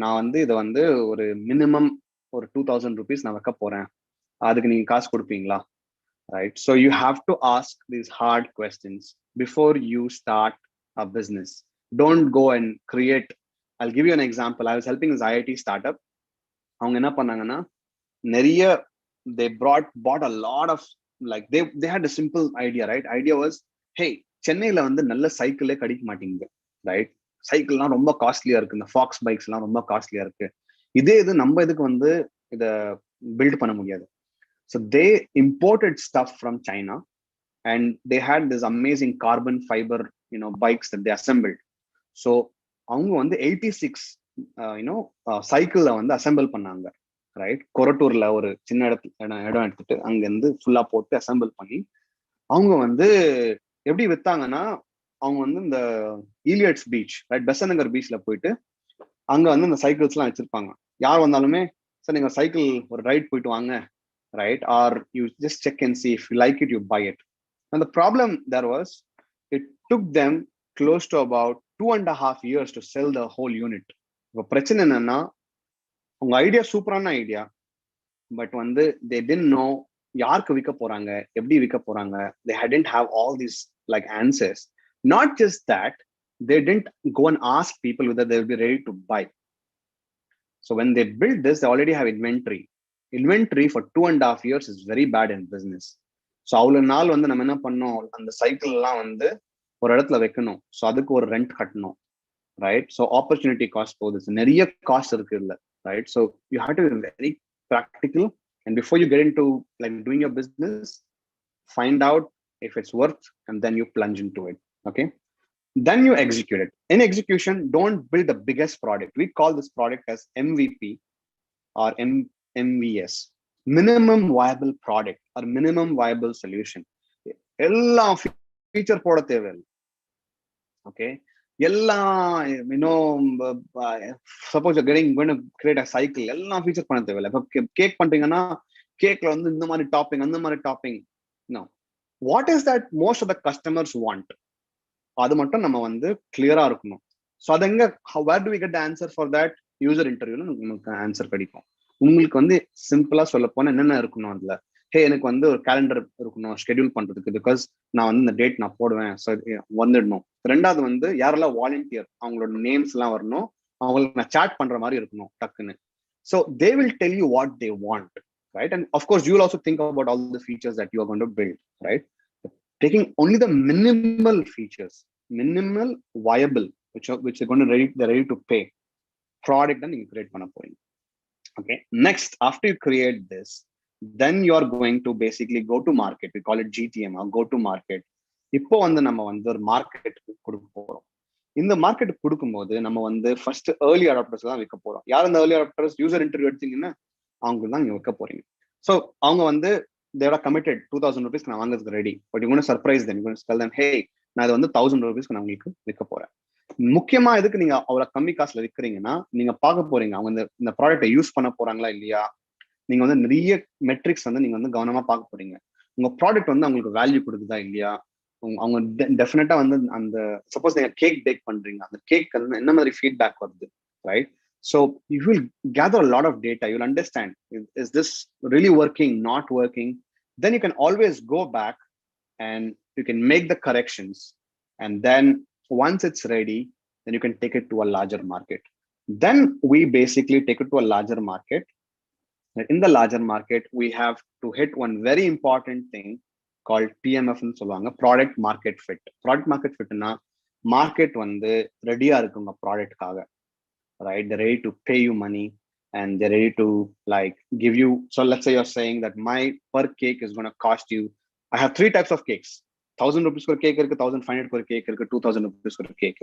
நான் வந்து இதை வந்து ஒரு மினிமம் ஒரு 2000 rupees நான் வைக்க போறேன், அதுக்கு நீங்க காசு கொடுப்பீங்களா? Right? So you have to ask these hard questions before you start a business. Don't go and create. I'll give you an example. I was helping this IIT startup. அவங்க என்ன பண்ணாங்கன்னா, நிறைய they bought a lot of, like they had a simple idea, right? Idea was, hey, சென்னையில வந்து நல்ல சைக்கிளே கிடைக்க மாட்டேங்குது, right? சைக்கிள்லாம் ரொம்ப காஸ்ட்லியா இருக்கு, இந்த ஃபாக்ஸ் பைக்ஸ் எல்லாம் ரொம்ப காஸ்ட்லியா இருக்கு. இது நம்ம இதுக்கு வந்து இதை பில்ட் பண்ண முடியாது. So they imported stuff from China, and they had this amazing carbon fiber, bikes that they assembled. So அவங்க வந்து 86 சைக்கிள்ல வந்து அசெம்பிள் பண்ணாங்க, ரைட்? கொரட்டூர்ல ஒரு சின்ன இடம் எடுத்துட்டு அங்க இருந்து ஃபுல்லா போட்டு அசெம்பிள் பண்ணி அவங்க வந்து எப்படி வித்தாங்கன்னா, அவங்க வந்து இந்த ஈலியட்ஸ் பீச், ரைட், பெசநகர் பீச்ல போயிட்டு அங்க வந்து இந்த சைக்கிள்ஸ் எல்லாம் வச்சிருப்பாங்க. யார் வந்தாலுமே, சார் நீங்க சைக்கிள் ஒரு ரைட் போயிட்டு வாங்க, right? Or you just check and see if you like it, you buy it. And the problem there was, it took them close to about 2.5 years to sell the whole unit. இப்போ பிரச்சனை என்னன்னா, உங்க idea சூப்பரான idea, but வந்து they didn't know யாருக்கு விற்க போறாங்க, எப்படி விற்க போறாங்க. They hadn't have all these like answers. Not just that, they didn't go and ask people whether they will be ready to buy. So when they build this, they already have inventory for 2.5 years is very bad in business. So அவ்வளவு நாள் வந்து நம்ம என்ன பண்ணோம், அந்த cycle எல்லாம் வந்து ஒரு இடத்துல வைக்கணும், ஸோ அதுக்கு ஒரு ரெண்ட் கட்டணும், ரைட்? ஸோ ஆப்பர்ச்சுனிட்டி காஸ்ட் போகுது, நிறைய காஸ்ட் இருக்கு இல்ல, right? So you have to be very practical, and before you get in to like doing your business, find out if it's worth and then you plunge in to it. Okay, then you execute it. In execution, don't build the biggest product. We call this product as MVP or MVS, minimum viable product or minimum viable solution. எல்லா feature போட தேவையில்லை. Okay, எல்லாம் suppose going to create a cycle, எல்லாம் feature பண்ண தேவையில்லை. இப்போ cake பண்றீங்கன்னா கேக்ல வந்து இந்த மாதிரி டாப்பிங், அந்த மாதிரி topping. No, what is that most of the customers want, அது மட்டும் நம்ம வந்து கிளியரா இருக்கணும். ஸோ அது எங்க, where do we get the answer for that? User இன்டர்வியூல உங்களுக்கு ஆன்சர் கிடைக்கும். உங்களுக்கு வந்து சிம்பிளா சொல்ல போனா என்னென்ன இருக்கணும் அதுல, ஹே எனக்கு வந்து ஒரு கேலண்டர் இருக்கணும் ஷெட்யூல் பண்றதுக்கு, பிகாஸ் நான் வந்து இந்த டேட் நான் போடுவேன், ஸோ வந்துடணும். ரெண்டாவது வந்து யாரெல்லாம் வாலண்டியர், அவங்களோட நேம்ஸ் எல்லாம் வரணும், அவங்களுக்கு நான் சாட் பண்ற மாதிரி இருக்கணும் டக்குன்னு. So they will tell you what they want, right? And of course you will also think about all the features that you are going to build, right? Taking only the minimal features, minimal viable, which are going to they're ready to pay product, then you create panna poring. Okay, next, after you create this, then you are going to basically go to market. We call it GTM or go to market. இப்போ வந்து நம்ம வந்து ஒரு market கொடுக்க போறோம். இந்த market கொடுக்கும்போது நம்ம வந்து ஃபர்ஸ்ட் ஏர்லி அடாப்டர்ஸ் தான் வைக்க போறோம். யார் அந்த ஏர்லி அடாப்டர்ஸ்? யூசர் இன்டர்வியூ எடுத்தீங்கன்னா அவங்க தான் நீங்க வைக்க போறீங்க. ஸோ அவங்க வந்து they are committed 2000 rupees நான் வாங்குறதுக்கு ready, but you going to surprise them, you going to tell them, hey, நான் இது வந்து 1000 rupees நான் உங்களுக்கு விற்க போறேன். முக்கியமா எதுக்கு நீங்க அவ்வளவு கம்மி காசுல விற்கிறீங்கன்னா, நீங்க பார்க்க போறீங்க அவங்க இந்த ப்ராடக்ட்டை யூஸ் பண்ண போறாங்களா இல்லையா. நீங்க வந்து நிறைய மெட்ரிக்ஸ் வந்து நீங்க வந்து கவனமா பார்க்க போறீங்க. உங்க ப்ராடக்ட் வந்து அவங்களுக்கு வேல்யூ கொடுக்குதா இல்லையா. அவங்க டெஃபினட்டா வந்து அந்த சப்போஸ் நீங்க கேக் பேக் பண்றீங்க, அந்த கேக் என்ன மாதிரி ஃபீட்பேக் வருது, right? So you will gather a lot of data. You'll understand, is this really working, not working? Then you can always go back and you can make the corrections. And then once it's ready, then you can take it to a larger market. Then we basically take it to a larger market. In the larger market, we have to hit one very important thing called PMF ன்னு சொல்லுவாங்க, product market fit. Product market fitனா market வந்து ரெடியா இருக்குங்க ப்ராடக்ட்காக, right? They're ready to pay you money and they're ready to like give you. So let's say you're saying that my per cake is going to cost you. I have three types of cakes. 1,000 rupees for cake, 1,500 for cake, 2,000 rupees for cake,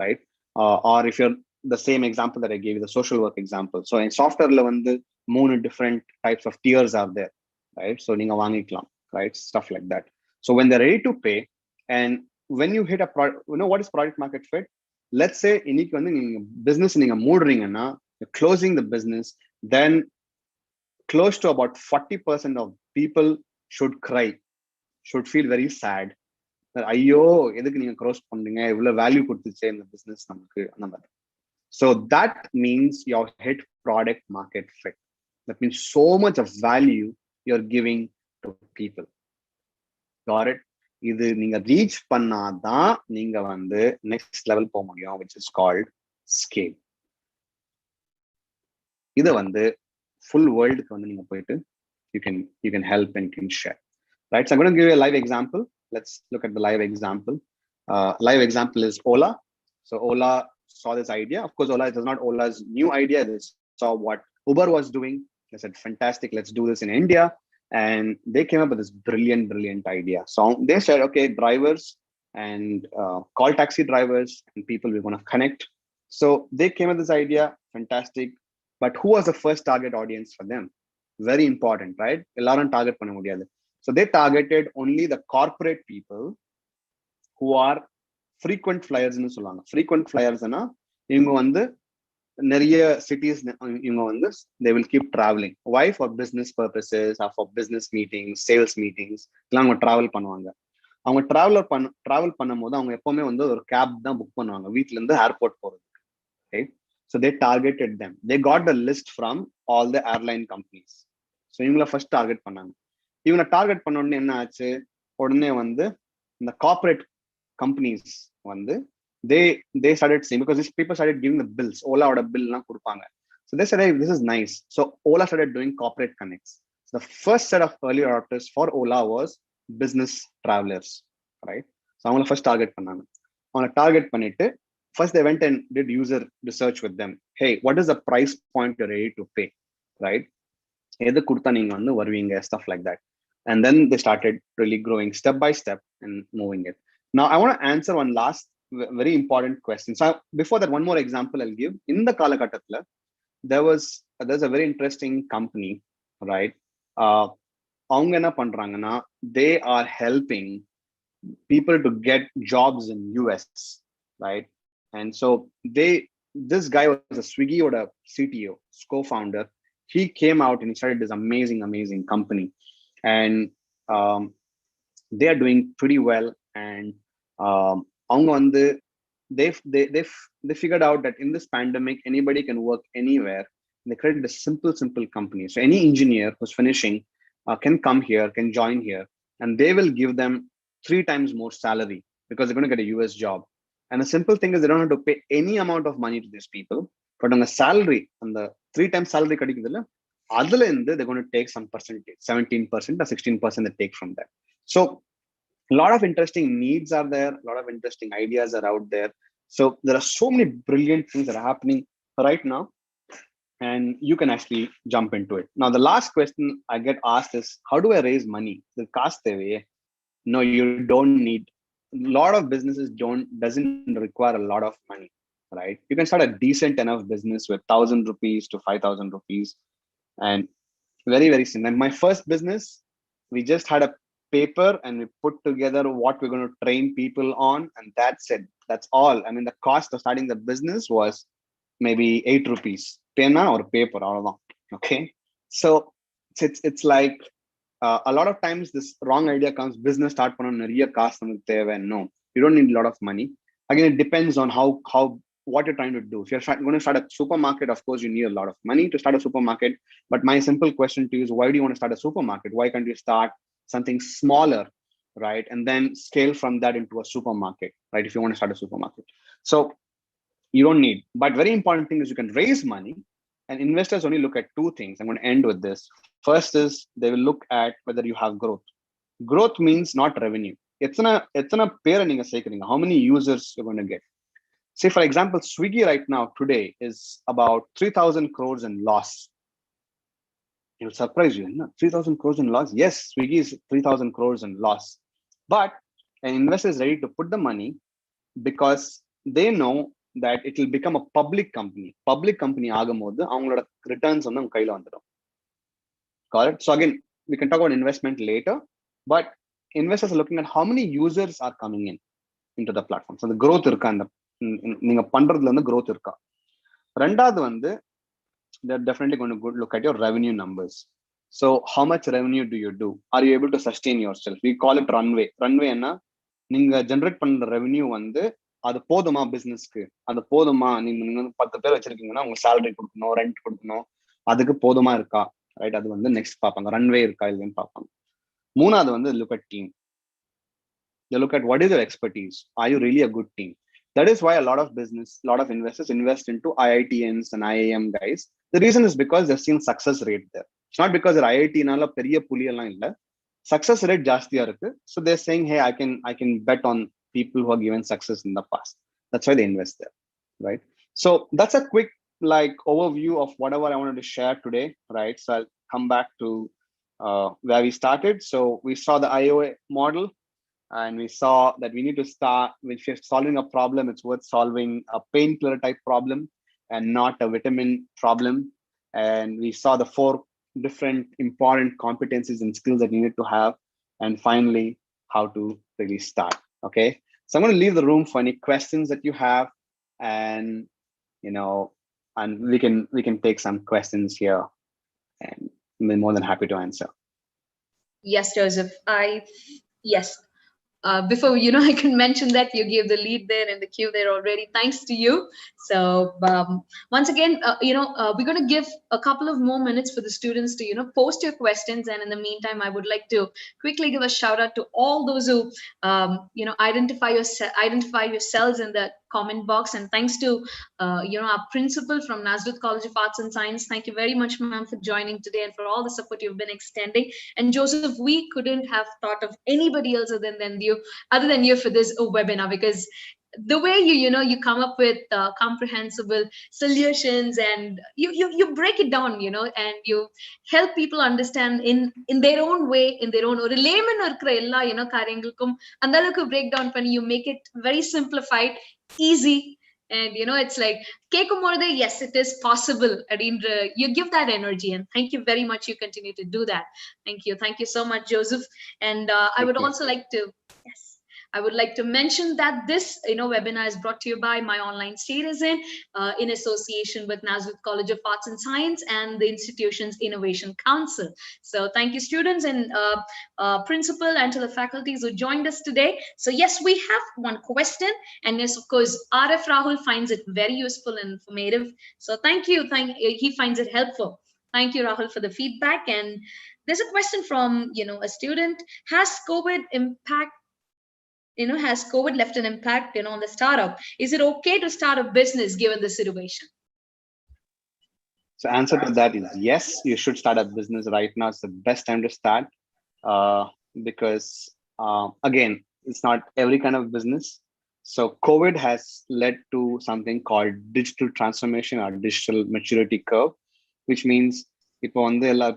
right? Or if you're the same example that I gave you, the social work example. So in software level, மூணு different types of tiers are there, right? So நீங்க வாங்கிக்கலாம், right? Stuff like that. So when they're ready to pay, and when you hit a product, you know what is product market fit? Let's say இன்னைக்கு வந்து நீங்க business நீங்க மூடுறீங்கன்னா, you're closing the business, then close to about 40% of people should cry, should feel very sad. ஐயோ எதுக்கு நீங்க close பண்றீங்க, இவ்வளவு value கொடுத்துச்சே இந்த பிசினஸ் நமக்கு, அந்த மாதிரி. So that means you hit product market fit. That means so much of value you're giving to people. Got it? இது நீங்க ரீச் பண்ணாதான் நீங்க வந்து நெக்ஸ்ட் லெவல் போக முடியும், which is called scale. இதை வந்து full worldக்கு வந்து நீங்க போயிட்டு you can help and you can share, right? So I'm going to give you a live example. Let's look at the live example. Live example is Ola. So Ola saw this idea. Of course, Ola, it is not Ola's new idea. They saw what Uber was doing. They said, fantastic, let's do this in India. And they came up with this brilliant idea. So they said, okay, drivers and call taxi drivers and people we're going to connect. So they came up with this idea, fantastic. But who was the first target audience for them? Very important, right? Ellarum target panna mudiyadhu. So they targeted only the corporate people who are frequent flyers ன்னு சொல்லுவாங்க. Frequent flyers னா இவங்க வந்து நிறைய cities இவங்க வந்து they will keep traveling. Why? For business purposes or for business meetings, sales meetings எல்லாம் அவங்க travel பண்ணுவாங்க. அவங்க travel பண்ணும்போது அவங்க எப்பவுமே வந்து ஒரு கேப் தான் புக் பண்ணுவாங்க வீட்ல இருந்து ஏர்போர்ட் போறதுக்கு, right? So they targeted them. They got the list from all the airline companies. So இவங்கள ஃபர்ஸ்ட் டார்கெட் பண்ணாங்க. இவங்க டார்கெட் பண்ண உடனே என்ன ஆச்சு, உடனே வந்து இந்த கார்பரேட் companies வந்து they started saying, because these people started giving the bills, Ola oda bill la kudupanga. So they said, hey, this is nice. So Ola started doing corporate connects. So the first set of early adopters for Ola was business travelers, right? So avanga first target pannanga. Avanga target பண்ணிட்டு first they went and did user research with them. Hey, what is the price point you're ready to pay, right? எது கொடுத்தா நீங்க வந்து வருவீங்க, stuff like that. And then they started really growing step by step and moving it. Now I want to answer one last very important question. So before that, one more example I'll give. In the Kalakattatla, there's a very interesting company, right? அவங்க என்ன பண்றாங்கன்னா, they are helping people to get jobs in US, right? And so this guy was a Swiggy or a CTO, co-founder. He came out and he started this amazing company, and they are doing pretty well. And அவங்க வந்து they figured out that in this pandemic anybody can work anywhere. They created a simple company. So any engineer who's finishing can come here, can join here, and they will give them 3 times more salary because they're going to get a US job. And the simple thing is they don't have to pay any amount of money to these people, but on the salary, on the 3 times salary kadikudilla, adula indu they're going to take some percentage, 17% or 16% they take from that. So a lot of interesting needs are there, a lot of interesting ideas are out there. So there are so many brilliant things that are happening right now, and you can actually jump into it. Now the last question I get asked is, how do I raise money? The cost away. No, you don't need, a lot of businesses doesn't require a lot of money, right? You can start a decent enough business with 1,000 rupees to 5,000 rupees, and very simple. And my first business, we just had a paper and we put together what we're going to train people on, and that's it. That's all. I mean, the cost of starting the business was maybe 8 rupees, penna or paper, all along. Okay, so it's like a lot of times this wrong idea comes, business start பண்ணனும், நிறைய காசு நமக்கு தேவை. No, you don't need a lot of money. Again, it depends on how what you're trying to do. If you're going to start a supermarket, of course you need a lot of money to start a supermarket. But my simple question to you is, why do you want to start a supermarket? Why can't you start something smaller, right? And then scale from that into a supermarket, right? If you want to start a supermarket. So You don't need. But very important thing is you can raise money, and investors only look at two things. I'm going to end with this. First is they will look at whether you have growth. Growth means not revenue. எத்தனை பேரை நீங்க சேர்க்குறீங்க, how many users you're going to get. Say for example, Swiggy right now today is about 3,000 crores in loss. It will surprise you. No? 3,000 crores in loss. Yes, Swiggy is 3,000 crores in loss, but an investor is ready to put the money because they know that it will become a public company. Public company ஆகும்போது அவங்களோட returns வந்து அவங்க கையில வந்துடும். Correct. So again, we can talk about investment later, but investors are looking at how many users are coming in into the platform. So the growth இருக்கா, அந்த நீங்க பண்றதுல இருந்து growth இருக்கா. ரெண்டாவது வந்து they're definitely going to look at your revenue numbers. So how much revenue do you do? Are you able to sustain yourself? We call it runway. Runway என்ன, நீங்க ஜெனரேட் பண்ற ரெவென்யூ வந்து அது போதுமா பிசினஸ்க்கு, அது போதுமா, நீங்க 10 பேர் வச்சிருக்கீங்கன்னா உங்க சேலரி கொடுக்கணும், ரெண்ட் கொடுக்கணும், அதுக்கு போதுமா இருக்கா, ரைட்? அது வந்து நெக்ஸ்ட் பார்ப்பாங்க, ரன்வே இருக்கா இல்லைன்னு பார்ப்பாங்க. மூணாவது வந்து look at team. They look at what is your expertise. Are you really a good team? That is why a lot of investors invest into IITians and IIM guys. The reason is because they've seen success rate there. It's not because they're IIT நால பெரிய புலி எல்லாம் இல்ல, success rate ஜாஸ்தியா இருக்கு. So they're saying, hey, I can bet on people who are given success in the past. That's why they invest there, right? So that's a quick like overview of whatever I wanted to share today, right? So I'll come back to where we started. So we saw the IOA model, and we saw that we need to start, if you're solving a problem, it's worth solving a painkiller type problem and not a vitamin problem. And we saw the 4 different important competencies and skills that you need to have. And finally, how to really start. Okay. So I'm going to leave the room for any questions that you have, and, and we can take some questions here, and I'm more than happy to answer. Yes, Joseph. Yes. Before I can mention that you gave the lead there and the cue there already, thanks to you. So once again, we're going to give a couple of more minutes for the students to post your questions, and in the meantime I would like to quickly give a shout out to all those who identify yourselves in the comment box. And thanks to our principal from Nazareth College of Arts and Science. Thank you very much, ma'am, for joining today and for all the support you've been extending. And Joseph, we couldn't have thought of anybody else other than you for this webinar, because the way you come up with comprehensible solutions, and you break it down, and you help people understand in their own way, in their own or layman irukra ella karyangalukkum andalukku break down panni you make it very simplified, easy. And it's like kekumode, yes, it is possible. You give that energy, and thank you very much. You continue to do that. Thank you so much, Joseph. And I would also like to mention that this webinar is brought to you by MyOnline Citizen in association with Nazareth College of Arts and Science and the institution's Innovation Council. So thank you, students and principal, and to the faculties who joined us today. So yes, we have one question, and yes, of course, RF Rahul finds it very useful and informative. So thank you. He finds it helpful. Thank you, Rahul, for the feedback. And there's a question from a student. Has COVID left an impact on the startup? Is it okay to start a business given the situation? So answer to that is yes, you should start a business right now. It's the best time to start, because again, it's not every kind of business. So COVID has led to something called digital transformation or digital maturity curve, which means இப்போ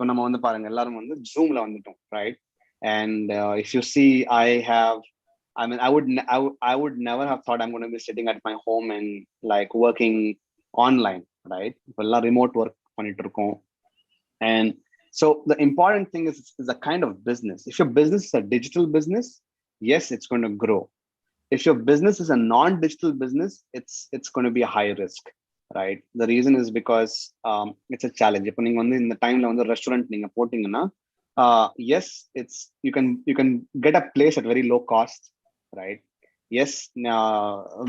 நம்ம வந்து பாருங்க, எல்லாரும் வந்து Zoomல வந்துட்டோம், right? And if you see, I would never have thought I'm going to be sitting at my home and like working online, right? எல்லாம் remote work பண்ணிட்டு இருக்கோம். And so the important thing is a kind of business. If your business is a digital business, yes, it's going to grow. If your business is a non-digital business, it's going to be a high risk, right? The reason is because it's a challenge. இப்போ நீங்க வந்து இந்த டைம்ல வந்து restaurant நீங்க போட்டீங்கன்னா, yes, you can get a place at very low cost, right? Yes,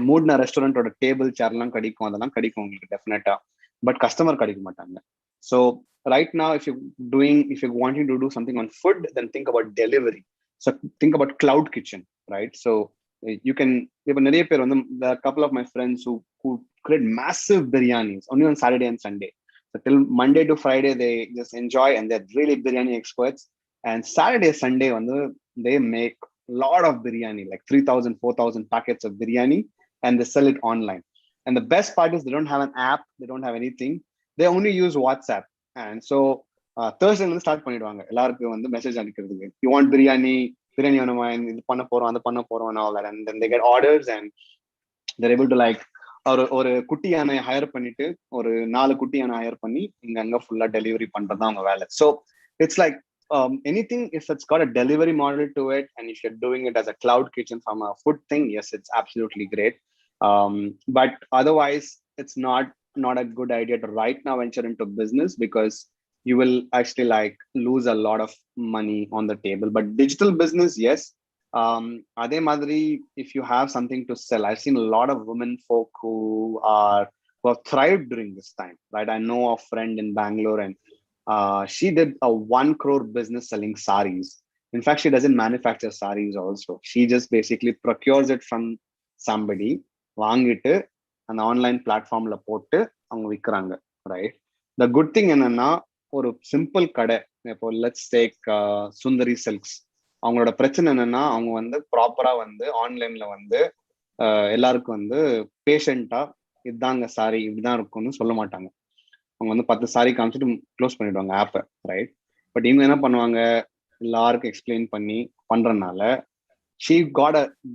மூட்ன ரெஸ்டாரண்டோட டேபிள் சேர்லாம் கிடைக்கும், அதெல்லாம் கிடைக்கும் உங்களுக்கு டெஃபினட்டா, பட் கஸ்டமர் கிடைக்க மாட்டாங்க. So right now, if you're wanting to do something on food, then think about delivery. So think about cloud kitchen, right? So You can, there are a couple of my friends who create massive biryanis only on Saturday and Sunday. So till Monday to Friday, they just enjoy and they're really biryani experts. And Saturday, Sunday, they make a lot of biryani, like 3,000, 4,000 packets of biryani, and they sell it online. And the best part is they don't have an app, they don't have anything. They only use WhatsApp. And so Thursday start பண்ணிடுவாங்க எல்லாருக்கும் message அனுப்புறதுக்கு, you want biryani வேணுமா, இது பண்ண போறோம் அது பண்ண போறோம் and all that. And then they get orders and they're able to like ஒரு குட்டி யானை ஹையர் பண்ணிட்டு ஒரு 4 குட்டி யானை ஹையர் பண்ணி இங்க ஃபுல்லா டெலிவரி பண்றதுதான் அவங்க வேலை. So it's like anything if it's got a delivery model to it, and if you're doing it as a cloud kitchen from a food thing, yes, it's absolutely great. But otherwise it's not a good idea to right now venture into business, because you will actually like lose a lot of money on the table. But digital business, yes. Adhe madri, if you have something to sell, I've seen a lot of women folk who have thrived during this time, right? I know a friend in Bangalore, and she did a 1 crore business selling saris. In fact, she doesn't manufacture saris also. She just basically procures it from somebody, vaangittu and online platform la போட்டு அவங்க விக்கிறாங்க, right? The good thing என்னன்னா, ஒரு simple கடை, இப்போ let's take Sundari silks. அவங்களோட பிரச்சனை என்னன்னா, அவங்க ப்ராப்பரா ஆன்லைன்ல எல்லாருக்கும் பேஷண்டா இதுதாங்க சாரி இப்படிதான் இருக்கும்னு சொல்ல மாட்டாங்க. அவங்க 10 சாரி காமிச்சிட்டு க்ளோஸ் பண்ணிடுவாங்க ஆப்பை, ரைட்? பட் இவங்க என்ன பண்ணுவாங்க, எல்லாருக்கும் எக்ஸ்பிளைன் பண்ணி பண்றதுனால she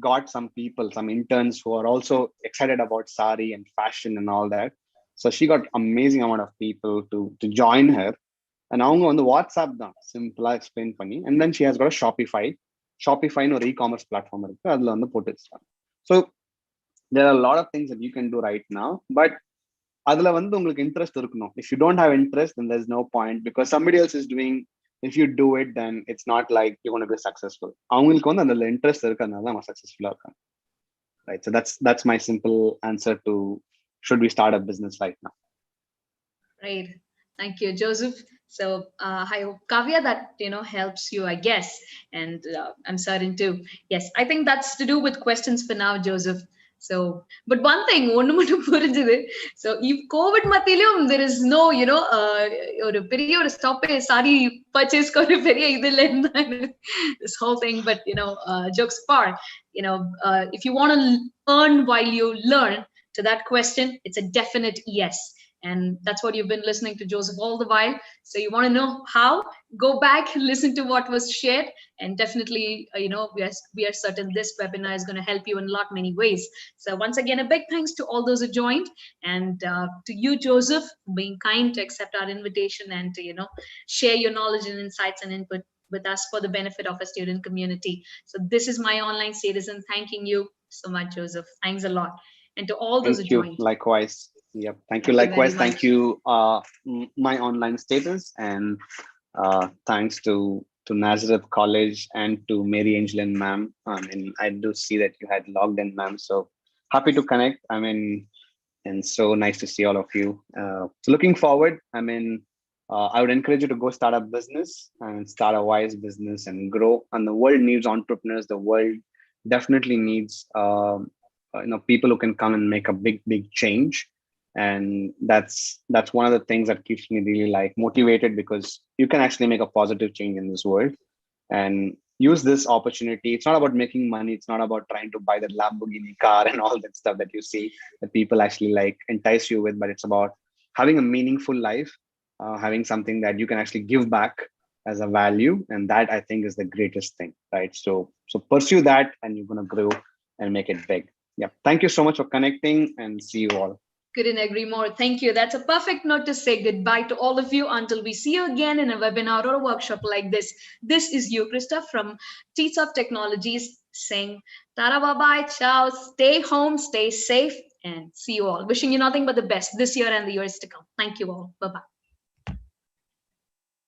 got some people, some interns who are also excited about sari and fashion and all that. So she got amazing amount of people to join her. And அவங்க WhatsApp தான் சிம்பிளா explain பண்ணி, and then she has got a Shopify ஒரு e-commerce platform இருக்கு, அதுல போட்டு வச்சிருக்காங்க. So there are a lot of things that you can do right now, but அதுல உங்களுக்கு இன்ட்ரெஸ்ட் இருக்கணும். If you don't have interest, then there's no point, because somebody else is doing. If you do it, then it's not like you're going to be successful. அவங்களுக்கு அதுல interest இருக்கறதுனால தான் சக்சஸ்ஃபுல்லா இருக்காங்க, right? So that's my simple answer to should we start a business right now. Right. Thank you, Joseph. So I hope, Kavya, that helps you, I guess, and I'm certain too. Yes, I think that's to do with questions for now, Joseph. So, but one thing, ஒண்ணு மட்டும் புரிஞ்சுது. So, if COVID மத்தியிலும் there is no, ஒரு பெரிய ஒரு stop sorry purchase ஒரு பெரிய இதுல இருந்தாங்க this whole thing. But jokes apart, if you want to earn while you learn, to that question, it's a definite yes. And that's what you've been listening to Joseph all the while. So you want to know how? Go back, listen to what was shared, and definitely, we are certain this webinar is going to help you in a lot many ways. So once again, a big thanks to all those who joined, and to you, Joseph, being kind to accept our invitation and to share your knowledge and insights and input with us for the benefit of a student community. So this is my online citizen thanking you so much, Joseph. Thanks a lot, and to all those who joined. Likewise. Yep. Thank you. Likewise. Thank you. My online status, and thanks to Nazareth College and to Mary Angelin ma'am. I mean, I do see that you had logged in, ma'am. So happy to connect. I mean, and so nice to see all of you. So looking forward. I mean, I would encourage you to go start a business and start a wise business and grow. And the world needs entrepreneurs. The world definitely needs people who can come and make a big change. And that's one of the things that keeps me really like motivated, because you can actually make a positive change in this world and use this opportunity. It's not about making money, it's not about trying to buy the Lamborghini car and all that stuff that you see that people actually like entice you with, but it's about having a meaningful life, having something that you can actually give back as a value, and that I think is the greatest thing, right? So pursue that, and you're going to grow and make it big. Yeah, thank you so much for connecting, and see you all. Couldn't agree more. Thank you. That's a perfect note to say goodbye to all of you until we see you again in a webinar or a workshop like this. This is you, Krista, from Teats of Technologies, saying tara bye-bye, ciao, stay home, stay safe, and see you all. Wishing you nothing but the best this year and the years to come. Thank you all. Bye-bye.